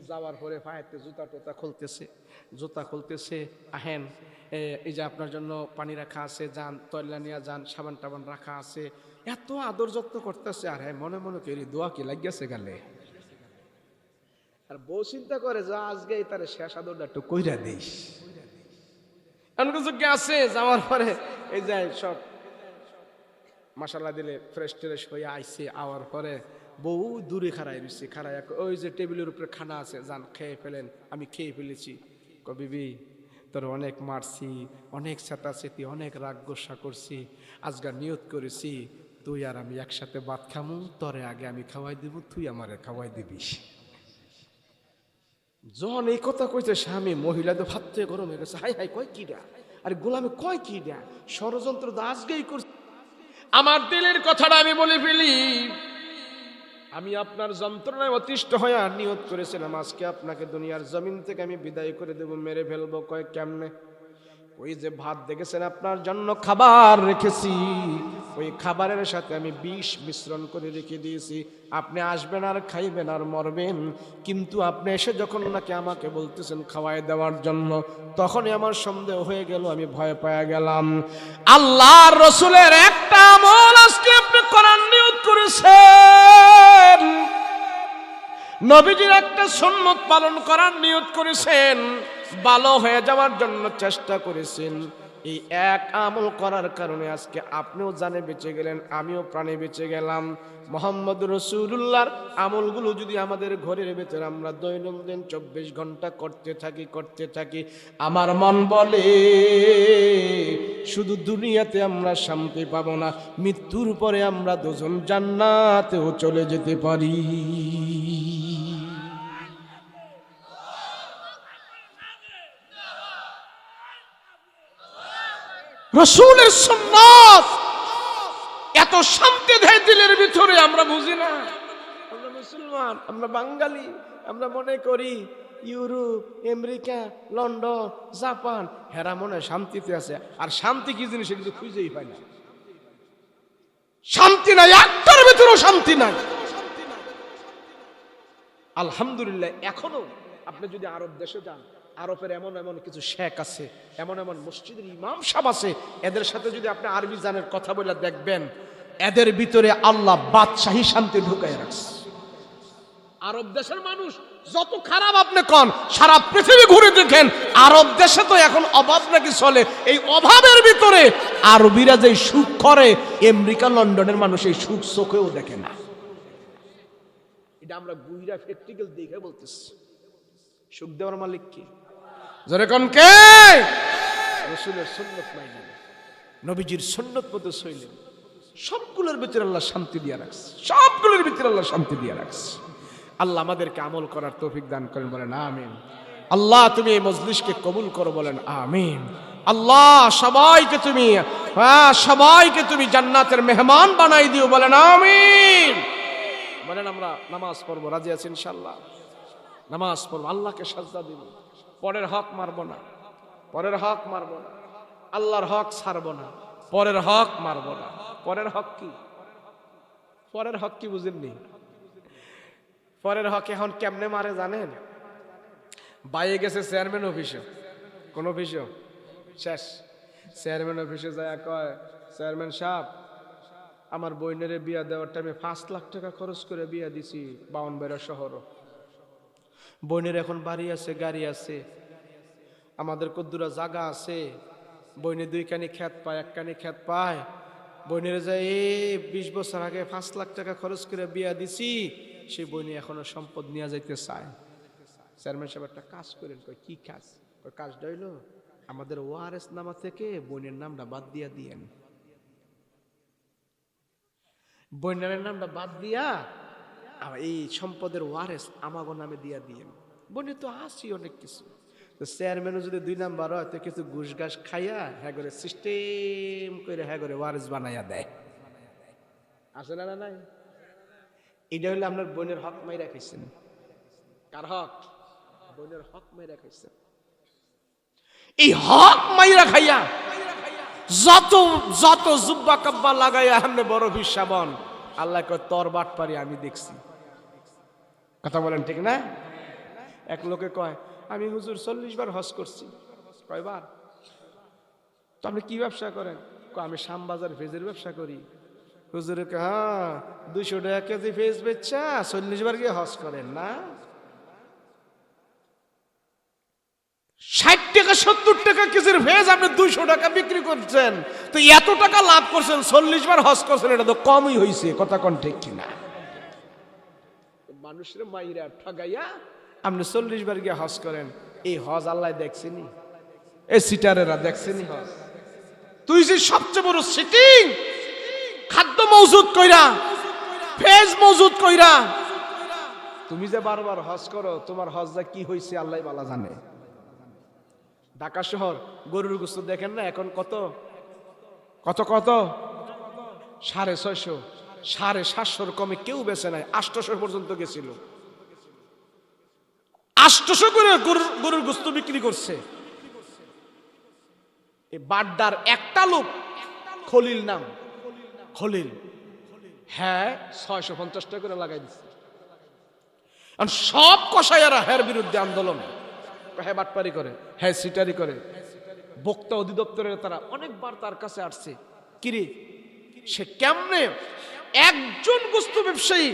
যাওয়ার পরে পায়েতে জুতা টোতা খুলতেছে, জুতা খুলতেছে, আহেন এই যে আপনার জন্য পানি রাখা আছে, যান তৈলা নিয়ে যান, সাবান টাবান রাখা আছে, এত আদর যত্ন করতেছে। আর হ্যাঁ মনে মনে করি দোয়া কি লাগিয়েছে গালে। আর বউ চিন্তা করে যে আজকে তার শেষ আদরটা একটু কইরা দিস। আছে যাওয়ার পরে এই যে সব মশলা দিলে ফ্রেশ ট্রেশ হয়ে আইসে, আওয়ার পরে বউ দূরে খাড়াই দিচ্ছে, খাড়াই ওই যে টেবিলের উপরে খানা আছে, যান খেয়ে ফেলেন, আমি খেয়ে ফেলেছি। বিবি তোর অনেক মারছি, অনেক চেতাচেতি, অনেক রাগ গোসা করছি, আজকে নিয়ত করেছি তুই আর আমি একসাথে ভাত খামু, তরে আগে আমি খাওয়াই দিব, তুই আমারে খাওয়াই দিবিস। যখন এই কথা কইছে স্বামী, মহিলা তো ভাত থেকে গরম হয়ে গেছে, হাই হাই কয় কি ডা, আরে গোলামে কয় কি ডা, ষড়যন্ত্র তো আজকেই করছে। আমার দিলের কথাটা আমি বলে ফেলি, আমি আপনার যন্ত্রণায় অতিষ্ঠ হয়ে নিয়ত করেছিলাম আজকে আপনাকে দুনিয়ার জমিন থেকে আমি বিদায় করে দেব, মেরে ফেলবো। কয় কেমনে? ওই যে ভাত দেখেছেন আপনার জন্য খাবার রেখেছি, ওই খাবারের সাথে আমি বিষ মিশ্রণ করে রেখে দিয়েছি, আপনি আসবেন আর খাইবেন আর মরবেন। কিন্তু আপনি এসে যখন নাকি আমাকে বলতেছেন খাওয়াই দেওয়ার জন্য, তখনই আমার সন্দেহ হয়ে গেল, আমি ভয় পেয়ে গেলাম। আল্লাহর রসুলের একটা আমল আজকে আপনি করার নিয়ত করেছেন, নবীজির একটা সুন্নত পালন করার নিয়ত করেছেন, ভালো হয়ে যাওয়ার জন্য চেষ্টা করেছেন। এই এক আমল করার কারণে আজকে আপনিও জানে বেঁচে গেলেন, আমিও প্রাণে বেঁচে গেলাম। মোহাম্মদ রাসূলুল্লাহর আমলগুলো যদি আমাদের ঘরের ভেতরে আমরা দৈনন্দিন 24 ঘন্টা করতে থাকি, আমার মন বলে শুধু দুনিয়াতে আমরা শান্তি পাবো না, মৃত্যুর পরে আমরা দুজন জান্নাতেও চলে যেতে পারি। রাসূলের সুন্নাত এত শান্তি দেয় দিলের ভিতরে, আমরা বুঝি না। আমরা মুসলমান, আমরা বাঙালি, আমরা মনে করি ইউরোপ, আমেরিকা, লন্ডন, জাপান হেরা মনে শান্তিতে আছে। আর শান্তি কি জিনিস কিন্তু খুঁজেই পায় না, শান্তি নাই, একটার ভিতরেও শান্তি নাই। আলহামদুলিল্লাহ এখনো আপনি যদি আরব দেশে যান, আরবের এমন এমন কিছু শেখ আছে, এমন এমন মসজিদের ইমাম সাহেব আছে, এদের সাথে যদি আপনি আরবি জানের কথা বলে দেখবেন, এদের ভিতরে আল্লাহ বাদশাহী শান্তি ঢুকায় রাখছে। আরব দেশের মানুষ যত খারাপ আপনি কোন, সারা পৃথিবী ঘুরে দেখেন, আরব দেশে তো এখন অভাব নাকি চলে। এই অভাবের ভিতরে আরবিরা যে সুখ করে, আমেরিকা লন্ডনের মানুষ এই সুখ চোখেও দেখে না। এটা আমরা বুইরা প্র্যাকটিক্যাল দেখে বলতেছি। সুখ দেওয়ার মালিক কি? যেরকম কে? রাসূলের সুন্নাত মাইলেন, নবীজির সুন্নাত মতো চললেন, সবগুলোর ভিতরে আল্লাহ শান্তি দিয়ে রাখছে, সবগুলোর ভিতরে আল্লাহ শান্তি দিয়ে রাখছে। আল্লাহ আমাদেরকে আমল করার তৌফিক দান করেন, বলেন আমিন। আল্লাহ তুমি এই মজলিসকে কবুল করো, বলেন আমিন। আল্লাহ সবাইকে তুমি জান্নাতের মেহমান বানাই দিও, বলেন আমিন। বলেন আমরা নামাজ পড়বো, রাজি আছি ইনশাআল্লাহ? নামাজ পড়বো, আল্লাহকে সাজদা দিব, পরের হক মারবো না, পরের হক মারবো না। আল্লাহর হক ছাড়বো না, পরের হক মারবো না। পরের হক কি? পরের হক কি বুঝেননি? পরের হক এখন কেমনে মারে জানেন? বাইরে গেছে চেয়ারম্যান অফিসে, কোন অফিসে শেষ, চেয়ারম্যান অফিসে যায় কয়, চেয়ারম্যান সাহেব, আমার বোনের বিয়া দেওয়ার টাইমে 5 লাখ টাকা খরচ করে বিয়া দিছি বাউনবাড়িয়া শহর। বোনের এখন বাড়ি আছে, গাড়ি আছে, আমাদের কদ্দুরা জায়গা আছে, বইনে 2 কানি ক্ষেত পায়, 1 কানি ক্ষেত পায়। বইনের যায় 20 বছর আগে 5 লাখ টাকা খরচ করে বিয়া দিছি, সেই বইনে এখনো সম্পদ নিয়ে যাইতে চায়। চেয়ারম্যান সাহেব একটা কাজ করেন। কয় কি কাজ? কয় কাজটা হইলো আমাদের ওয়ারেস নামা থেকে বইনের নামটা বাদ দিয়া দিয়েন। বইনের নামটা বাদ দিয়া এই সম্পদের ওয়ারেস আমাগো নামে দিয়া দিয়েন। বইনে তো আসি অনেক কিছু। তো চেয়ারম্যানও যদি 2 নাম্বার হয় তো কিছু ঘুষ ঘাস খাইয়া হ্যাঁ করে সিস্টেম করে হ্যাঁ করে ওয়ারেস বানাইয়া দেয়। আছে না? নাই? এটা হইলে আপনার বোনের হক মাইরা খাইছেন। কার হক? বোনের হক মাইরা খাইছেন। এই হক মাইরা খাইয়া যত যত জুব্বা কাব্বা লাগাইয়া আমনে বড় বিশ্বাবন, আল্লাহ কয় তোর বাট পারি আমি দেখছি। কথা বলেন ঠিক না? এক লোকে কয় আমি হুজুর 40 বার হজ করছি। কয়বার? তো আপনি কি ব্যবসা করেন? আমি শ্যামবাজার ভেজের ব্যবসা করি। হুজুরে কয় হ্যাঁ 200 টাকা কেজি ভেজ বেচা 40 বার গিয়ে হজ করেন না? 60 টাকা 70 টাকা কেজির ভেজ আপনি 200 টাকা বিক্রি করছেন, তো এত টাকা লাভ করছেন, 40 বার হজ করছেন, এটা তো কমই হয়েছে। কথা কোন ঠিক কিনা? মানুষের মাইরা ঠগাইয়া আপনি 40 বার গিয়ে হজ করেন, এই হজ আল্লাহ দেখছেনি? এই সিটারেরা দেখছেনি হজ? তুই যে সবচেয়ে বড় সিটিং খাদ্য মজুদ কইরা, ফেজ মজুদ কইরা, তুমি যে বারবার হজ করো, তোমার হজটা কি হয়েছে আল্লাহ ভালো জানে। ঢাকা শহর গরুর গোশত দেখেন না এখন কত কত কত 650, 750 কমে কেউ বেচে নাই। 800 পর্যন্ত গেছিল। 800 করে গরুর গোশত বিক্রি করছে। এই বাড্ডার একটা লোক, খলিল নাম, খলিল, হ্যাঁ 650 টাকা করে লাগাই দিচ্ছে। সব কসাইয়ারা হ্যার বিরুদ্ধে আন্দোলন, হ্যাঁ বাটপারি করে, হ্যাঁ সিটারি করে। বক্তা অধিদপ্তরের তারা অনেকবার তার কাছে আসছে, কিরে সে কেমনে একজন গোস্ত ব্যবসায়ী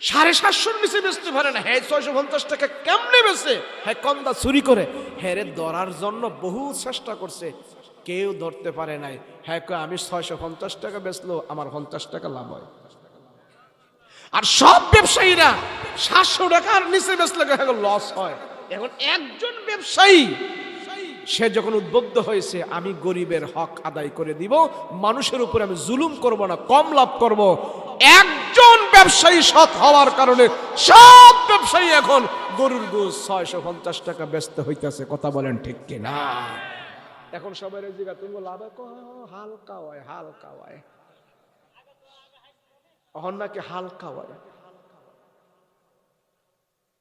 750 নিচে বেচতে পারে না, হ্যাঁ 650 টাকা কেমনে বেচে, হ্যাঁ কন্দা চুরি করে, হ্যাঁ রে ধরার জন্য বহু চেষ্টা করছে, কেউ ধরতে পারে নাই। হ্যাঁ আমি 650 টাকা বেচলো, আমার 50 টাকা লাভ হয়। আর সব ব্যবসায়ীরা 700 টাকার নিচে বেচলে লস হয়। এখন একজন ব্যবসায়ী সে যখন উদ্বুদ্ধ হয়েছে আমি গরিবের হক আদায় করে দিব, মানুষের উপর আমি জুলুম করব না, কম লাভ করব, একজন ব্যবসায়ী সৎ হওয়ার কারণে সব ব্যবসায়ী এখন গরুর গোশত 650 টাকা বেচতে হইতেছে। কথা বলেন ঠিক কিনা? এখন সবাই জিজ্ঞাসা তুমি লাভ হালকা হয়, হালকা হয়, অহন নাকি হালকা হয়,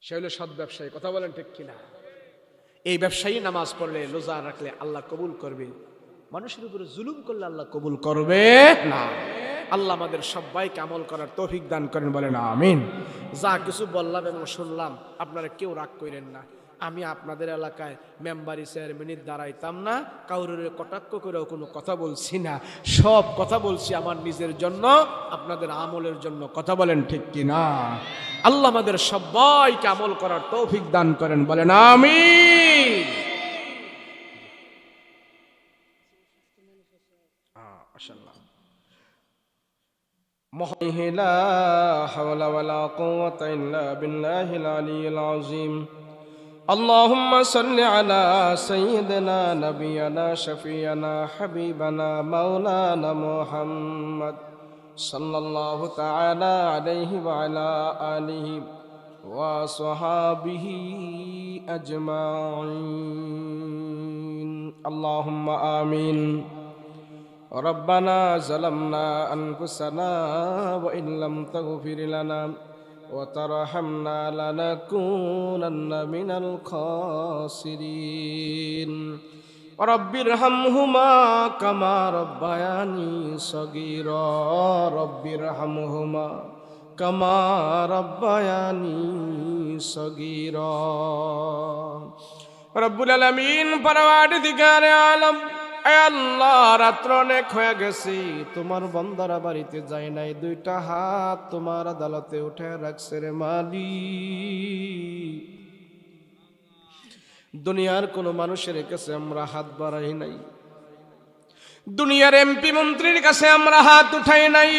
সে হলো সৎ ব্যবসায়ী। কথা বলেন ঠিক কিনা? এই ব্যবসায়ী নামাজ পড়লে, রোজা রাখলে আল্লাহ কবুল করবে, মানুষের উপরে জুলুম করলে আল্লাহ কবুল করবে না। আল্লাহ আমাদের সবাইকে আমল করার তৌফিক দান করেন, বলেন আমিন। যা কিছু বললাম এবং শুনলাম আপনারা কেউ রাগ করেন না। আমি আপনাদের এলাকায় মেম্বারি চেয়ারম্যানের দাঁড়াইতাম না, কাউরের কটাক্ষ করেও কোনো কথা বলছি না, সব কথা বলছি আমার নিজের জন্য, আপনাদের আমলের জন্য। কথা বলেন ঠিক কিনা? আল্লাহ আমাদের সবাইকে আমল করার তৌফিক দান করেন, বলেন আমিন। মাশাআল্লাহ। লা হাওলা ওয়ালা কুওয়াতা ইল্লা বিল্লাহিল আলিয়্যিল আযীম। اللهم صل على سيدنا نبينا شفيعنا حبيبنا مولانا محمد صلى الله تعالى عليه وعلى آله وصحابه أجمعين. اللهم آمين. ربنا ظلمنا أنفسنا وإن لم تغفر لنا وترحمنا لنكونن من الخاسرين. রব্বিরহামহুমা কামা রব্বায়ানি সগীরা রব্বিরহামহুমা কামা রব্বায়ানি সগীরা। রব্বুল আলামিন পরওয়ারদিগারে আলম, এ আল্লাহ, রাত্র অনেক হয়ে গেছে, তোমার বান্দারা বাড়িতে যায় নাই, দুইটা হাত তোমার আদালতে উঠে রাখছে রে মালিক। দুনিয়ার কোন মানুষের কাছে আমরা হাত বাড়াই নাই, দুনিয়ার এমপি মন্ত্রীর কাছে আমরা হাত উঠাই নাই।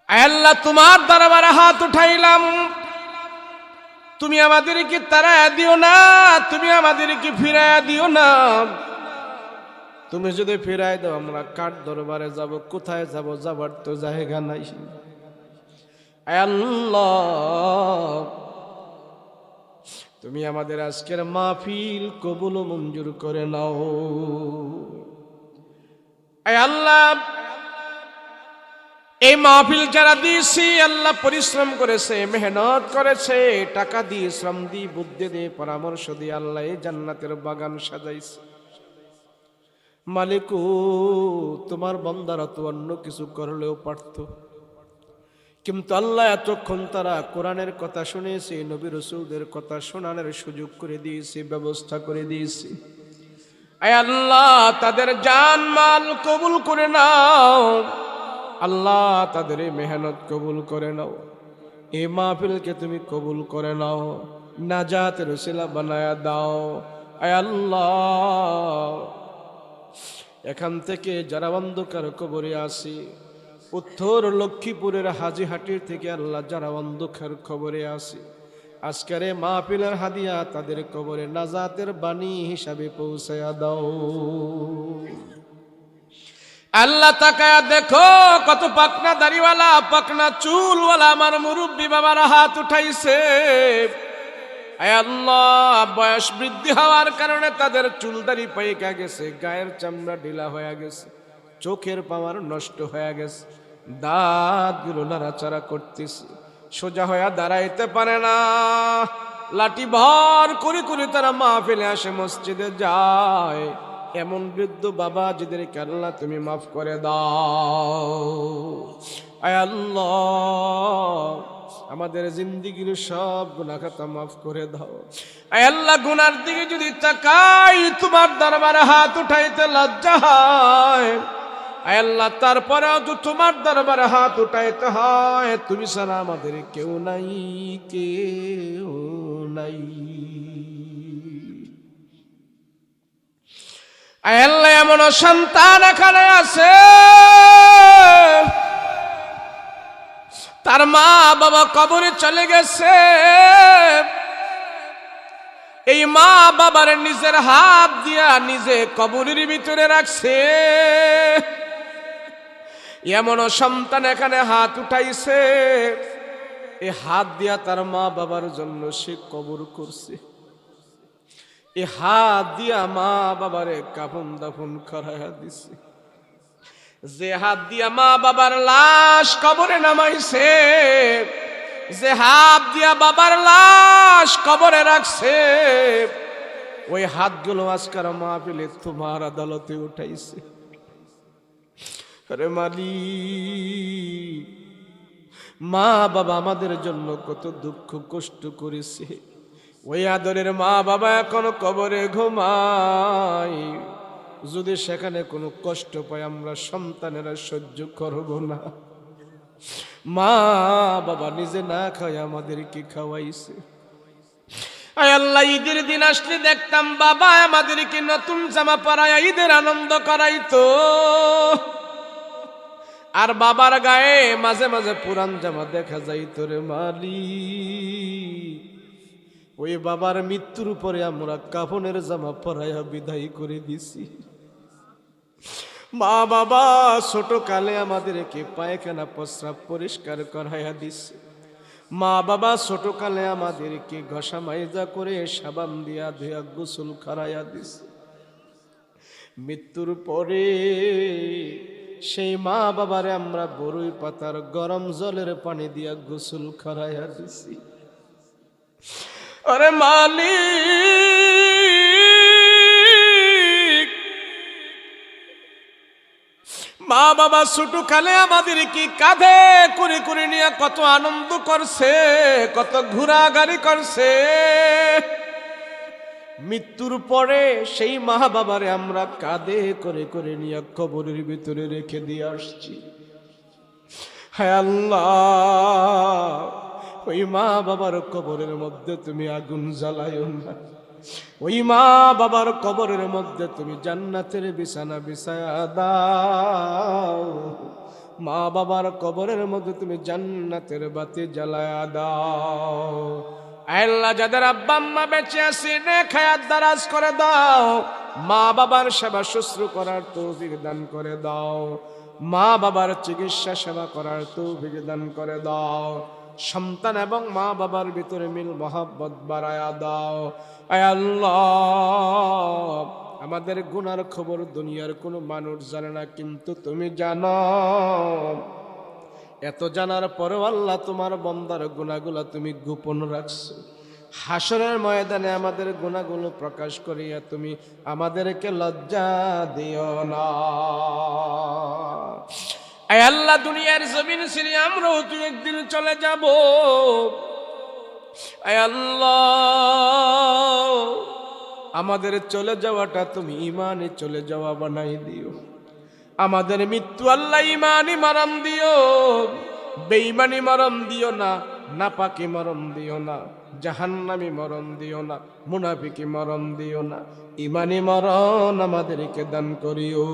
আল্লাহ, তোমার দরবারে হাত উঠাইলাম, তুমি আমাদেরকে তাড়ায়া দিও না, তুমি আমাদেরকে ফিরাইয়া দিও না। তুমি যদি ফিরাই দাও আমরা কার দরবারে যাব, কোথায় যাব? যাবার তো জায়গা নাই। আল্লাহ, তুমি আমাদের আজকের মাহফিল কবুল ও মঞ্জুর করে নাও। আল্লাহ, এই মাহফিল যারা দিয়েছি, আল্লাহ পরিশ্রম করেছে, মেহনত করেছে, টাকা দিয়ে, শ্রম দিয়ে, বুদ্ধি দিয়ে, পরামর্শ দিয়ে, আল্লাহ এই জান্নাতের বাগান সাজাইছে। মালিক, তোমার বান্দারা তো অন্য কিছু করলেও পারত, কিন্তু আল্লাহ এতক্ষণ তারা কোরআনের কথা শুনেছে, নবী রাসূলদের কথা শোনানোর সুযোগ করে দিয়েছে, ব্যবস্থা করে দিয়েছে। আয় আল্লাহ, তাদের জান মাল কবুল করে নাও। আল্লাহ, তাদের এই মেহনত কবুল করে নাও, এই মাহফিলকে তুমি কবুল করে নাও, নাজাতের উসিলা বানায়া দাও। আয় আল্লাহ, এখান থেকে যারা অন্ধকার কবরে আসি, উত্তর লক্ষ্মীপুরের হাজিহাটির থেকে আল্লাহ যারা অন্ধকার কবরে আসি, আজকের এই মাহফিলের হাদিয়া তাদের কবরে নাজাতের বাণী হিসাবে পৌঁছায়া দাও। আল্লাহ, তাকায়া দেখো কত পাকনা দাড়িওয়ালা, পাকনা চুলওয়ালা আমার মুরব্বী বাবারা হাত উঠাইছে। আয় আল্লাহ, বয়স বৃদ্ধি হওয়ার কারণে তাদের চুল দাড়ি পাইকা গেছে, গায়ের চামড়া ঢিলা হয়ে গেছে, চোখের পাওয়ার নষ্ট হয়ে গেছে, দাঁতগুলো নাড়াচাড়া করতেছে, সোজা হয়ে দাঁড়াইতে পারে না। লাঠি ভর করে করে তারা মাহফিলে আসে, মসজিদে যায়। এমন বৃদ্ধ বাবা যাদেরকে আল্লাহ তুমি মাফ করে দাও। আয় আল্লাহ, আমাদের জিন্দেগির সব গুনাহ খাতা মাফ করে দাও। আয় আল্লাহ, গুনার দিকে যদি তাকাই তোমার দরবারে হাত উঠাইতে লজ্জা হয়। আয় আল্লাহ, তারপরেও তো তোমার দরবারে হাত উঠাইতে হয়, তুমি ছাড়া আমাদের কেউ নাই, কেউ নাই। আয় আল্লাহ, এমন সন্তান এখানে আছে, তার মা বাবা কবরে চলে গেছে, এই মা বাবার নিজের হাত দিয়া নিজে কবরের ভিতরে রাখছে। এমন সন্তান এখানে হাত উঠাইছে, এই হাত দিয়া তার মা বাবার জন্য সে কবর করছে, এই হাত দিয়া মা বাবারে কাফন দাফন করাইয়া দিছে। যে হাত দিয়া মা বাবার লাশ কবরে নামাইছে, যে হাত দিয়া বাবার লাশ কবরে রাখছে, ওই হাতগুলো আজকার মাহফিলে তোমার আদালতে উঠাইছে। আরে মালিক, মা বাবা আমাদের জন্য কত দুঃখ কষ্ট করেছে, ওই আদরের মা বাবা এখনো কবরে ঘুমায়। যদি সেখানে কোনো কষ্ট পায় আমরা সন্তানেরা সহ্য করব না। মা বাবা নিজে না খায় আমাদেরকে খাওয়াইছে। আয় আল্লাহ, ঈদের দিন আসলে দেখতাম বাবা আমাদেরকে নতুন জামা পরায় ঈদের আনন্দ করাইতো, আর বাবার গায়ে মাঝে মাঝে পুরান জামা দেখা যাইতো রে মালিক। ওই বাবার মৃত্যুর পরে আমরা কাফনের জামা পরাইয়া বিদায় করে দিছি। মা বাবা ছোট কালে আমাদেরকে পায়খানা প্রস্রাব পরিষ্কার করাইয়া দিছে। মা বাবা ছোট কালে আমাদেরকে ঘষা মাইজা করে সাবান দিয়া ধুয়া গোসল করাইয়া দিছে। মৃত্যুর পরে সেই মা বাবারে আমরা বরই পাতার গরম জলের পানি দিয়া গোসল করাইয়া দিছি। আরে মালিক, বাবা ছোট কালে আমাদের কি কাঁধে করে করে নিয়ে কত আনন্দ করছে, কত ঘোরাঘুরি করছে। মৃত্যুর পরে সেই মা বাবারে আমরা কাঁধে করে করে নিয়ে কবরের ভিতরে রেখে দিয়ে আসছি। হায় আল্লাহ, ওই মা বাবার কবরের মধ্যে তুমি আগুন জ্বালায়ো না, ওই মা বাবার কবরের মধ্যে তুমি জান্নাতের বিছানা বিছায়া দাও, মা বাবার কবরের মধ্যে তুমি জান্নাতের বাতি জ্বালায়া দাও। আল্লাহ, যাদের আব্বা আম্মা বেঁচে আছে নেক হায়াত দারাজ করে দাও, মা বাবার সেবা শুশ্রূষা করার তৌফিক দান করে দাও, মা বাবার চিকিৎসা সেবা করার তৌফিক দান করে দাও, সন্তান এবং মা বাবার ভিতরে মিল মহব্বত বাড়ায়া দাও। আয় আল্লাহ, আমাদের গুনার খবর দুনিয়ার কোনো মানুষ জানে না, কিন্তু তুমি জানো। এত জানার পরেও আল্লাহ তোমার বান্দার গুনাহগুলো তুমি গোপন রাখছো। হাসরের ময়দানে আমাদের গুনাহগুলো প্রকাশ করিয়া তুমি আমাদেরকে লজ্জা দিও না। আয় আল্লাহ, দুনিয়ার জমিন ছেড়ে আমরাও তুই একদিন চলে যাব। আয় আল্লাহ, আমাদের চলে যাওয়াটা তুমি ইমানে চলে যাওয়া বানাই দিও। আমাদের মৃত্যু আল্লাহ ইমানি মারাম দিও, বেঈমানি মরণ দিও না, নাপাকি মরণ দিও না, জাহান্নামী মরণ দিও না, মুনাফিকি মরণ দিও না, ইমানি মরণ আমাদেরকে দান করিও।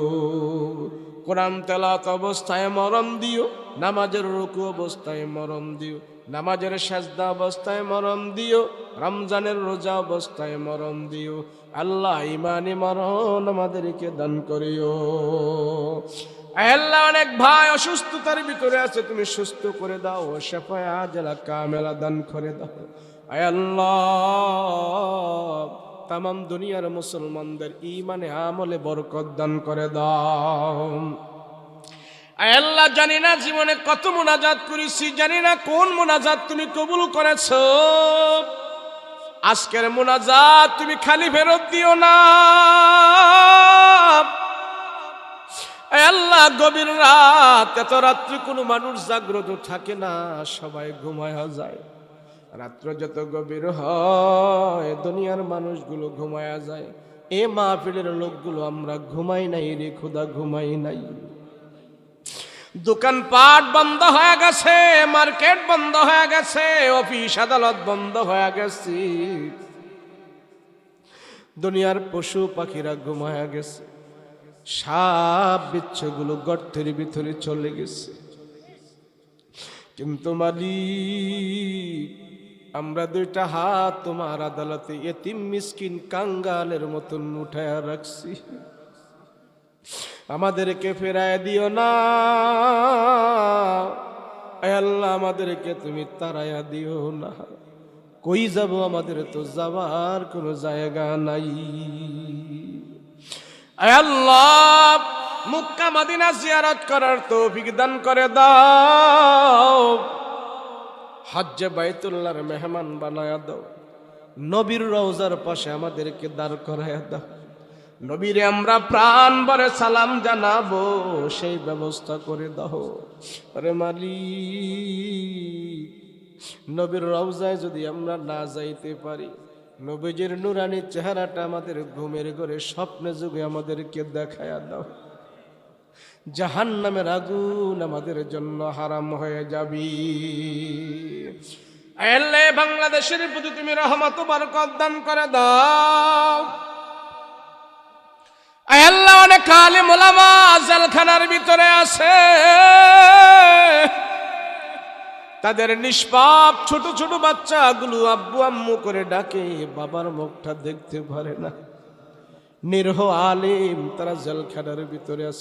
কোরআন তেলাওয়াত অবস্থায় মরণ দিও, নামাজের রুকু অবস্থায় মরণ দিও, নামাজের সাজদা অবস্থায় মরণ দিও, রমজানের রোজা অবস্থায় মরণ দিও। আল্লাহ, ইমানি মরণ আমাদেরকে দান করিও। আল্লাহ, অনেক ভাই অসুস্থতার ভিতরে আছে, তুমি সুস্থ করে দাও, শাফায়ে আজলা কামেলা দান করে দাও। আয় আল্লাহ, তামাম দুনিয়ার মুসলমানদের ইমানে আমলে বরকত দান করে দাও। আয় আল্লাহ, জানি না জীবনে কত মুনাজাত করেছি, জানি না কোন মুনাজাত তুমি কবুল করেছো। আজকের মুনাজাত তুমি খালি ফেরত দিও না। আয় আল্লাহ, গভীর রাত, এত রাত্রি কোনো মানুষ জাগ্রত থাকে না, সবাই ঘুমায় যায়। রাত্র যত গভীর হয় দুনিয়ার মানুষগুলো ঘুমায়া যায়। এ মাহফিলের লোকগুলো আমরা ঘুমাই নাই রে খোদা, ঘুমাই নাই। দোকানপাট বন্ধ হয়ে গেছে, মার্কেট বন্ধ হয়ে গেছে, অফিস আদালত বন্ধ হয়ে গেছে, দুনিয়ার পশু পাখিরা ঘুমায়া গেছে, সাপ বিচ্ছুগুলো গর্তের ভিতরে চলে গেছে। কিন্তু মালিক, আমরা দুইটা হাত তোমার আদালতে এতিম মিসকিন কাঙ্গালের মতন উঠায়া রাখছি, আমাদেরকে ফেরায় দিও না। আয় আল্লাহ, আমাদেরকে তুমি তাড়াইয়া দিও না। কই যাব, আমাদের তো যাবার কোনো জায়গা নাই। আয় আল্লাহ, মক্কা মদিনা জিয়ারত করার তৌফিক দান করে দাও। হজ্জে বাইতুল্লাহর মেহমান বানায়া দাও। নবীর রওজার পাশে আমাদেরকে দাঁড় করায়া দাও। নবীরে আমরা প্রাণ ভরে সালাম জানাবো, সেই ব্যবস্থা করে দাও। আরে মালিক, নবীর রওজায় যদি আমরা না যাইতে পারি, নবীজির নুরানি চেহারাটা আমাদের ঘুমের ঘরে স্বপ্নে যুগে আমাদেরকে দেখায়া দাও। জাহান্নামের আগুন আমাদের জন্য হারাম হয়ে যাবি। আল্লাহ, বাংলাদেশের প্রতি তুমি রহমত ও বরকত দান করে দাও। আল্লাহ, অনেক আলেম ওলামা জেলখানার ভিতরে আছে, তাদের নিষ্পাপ ছোট ছোট বাচ্চাগুলো আব্বু আম্মু করে ডাকে, বাবার মুখটা দেখতে পারে না। নিরহ আলেম তারা জেলখানার ভিতরে আছে।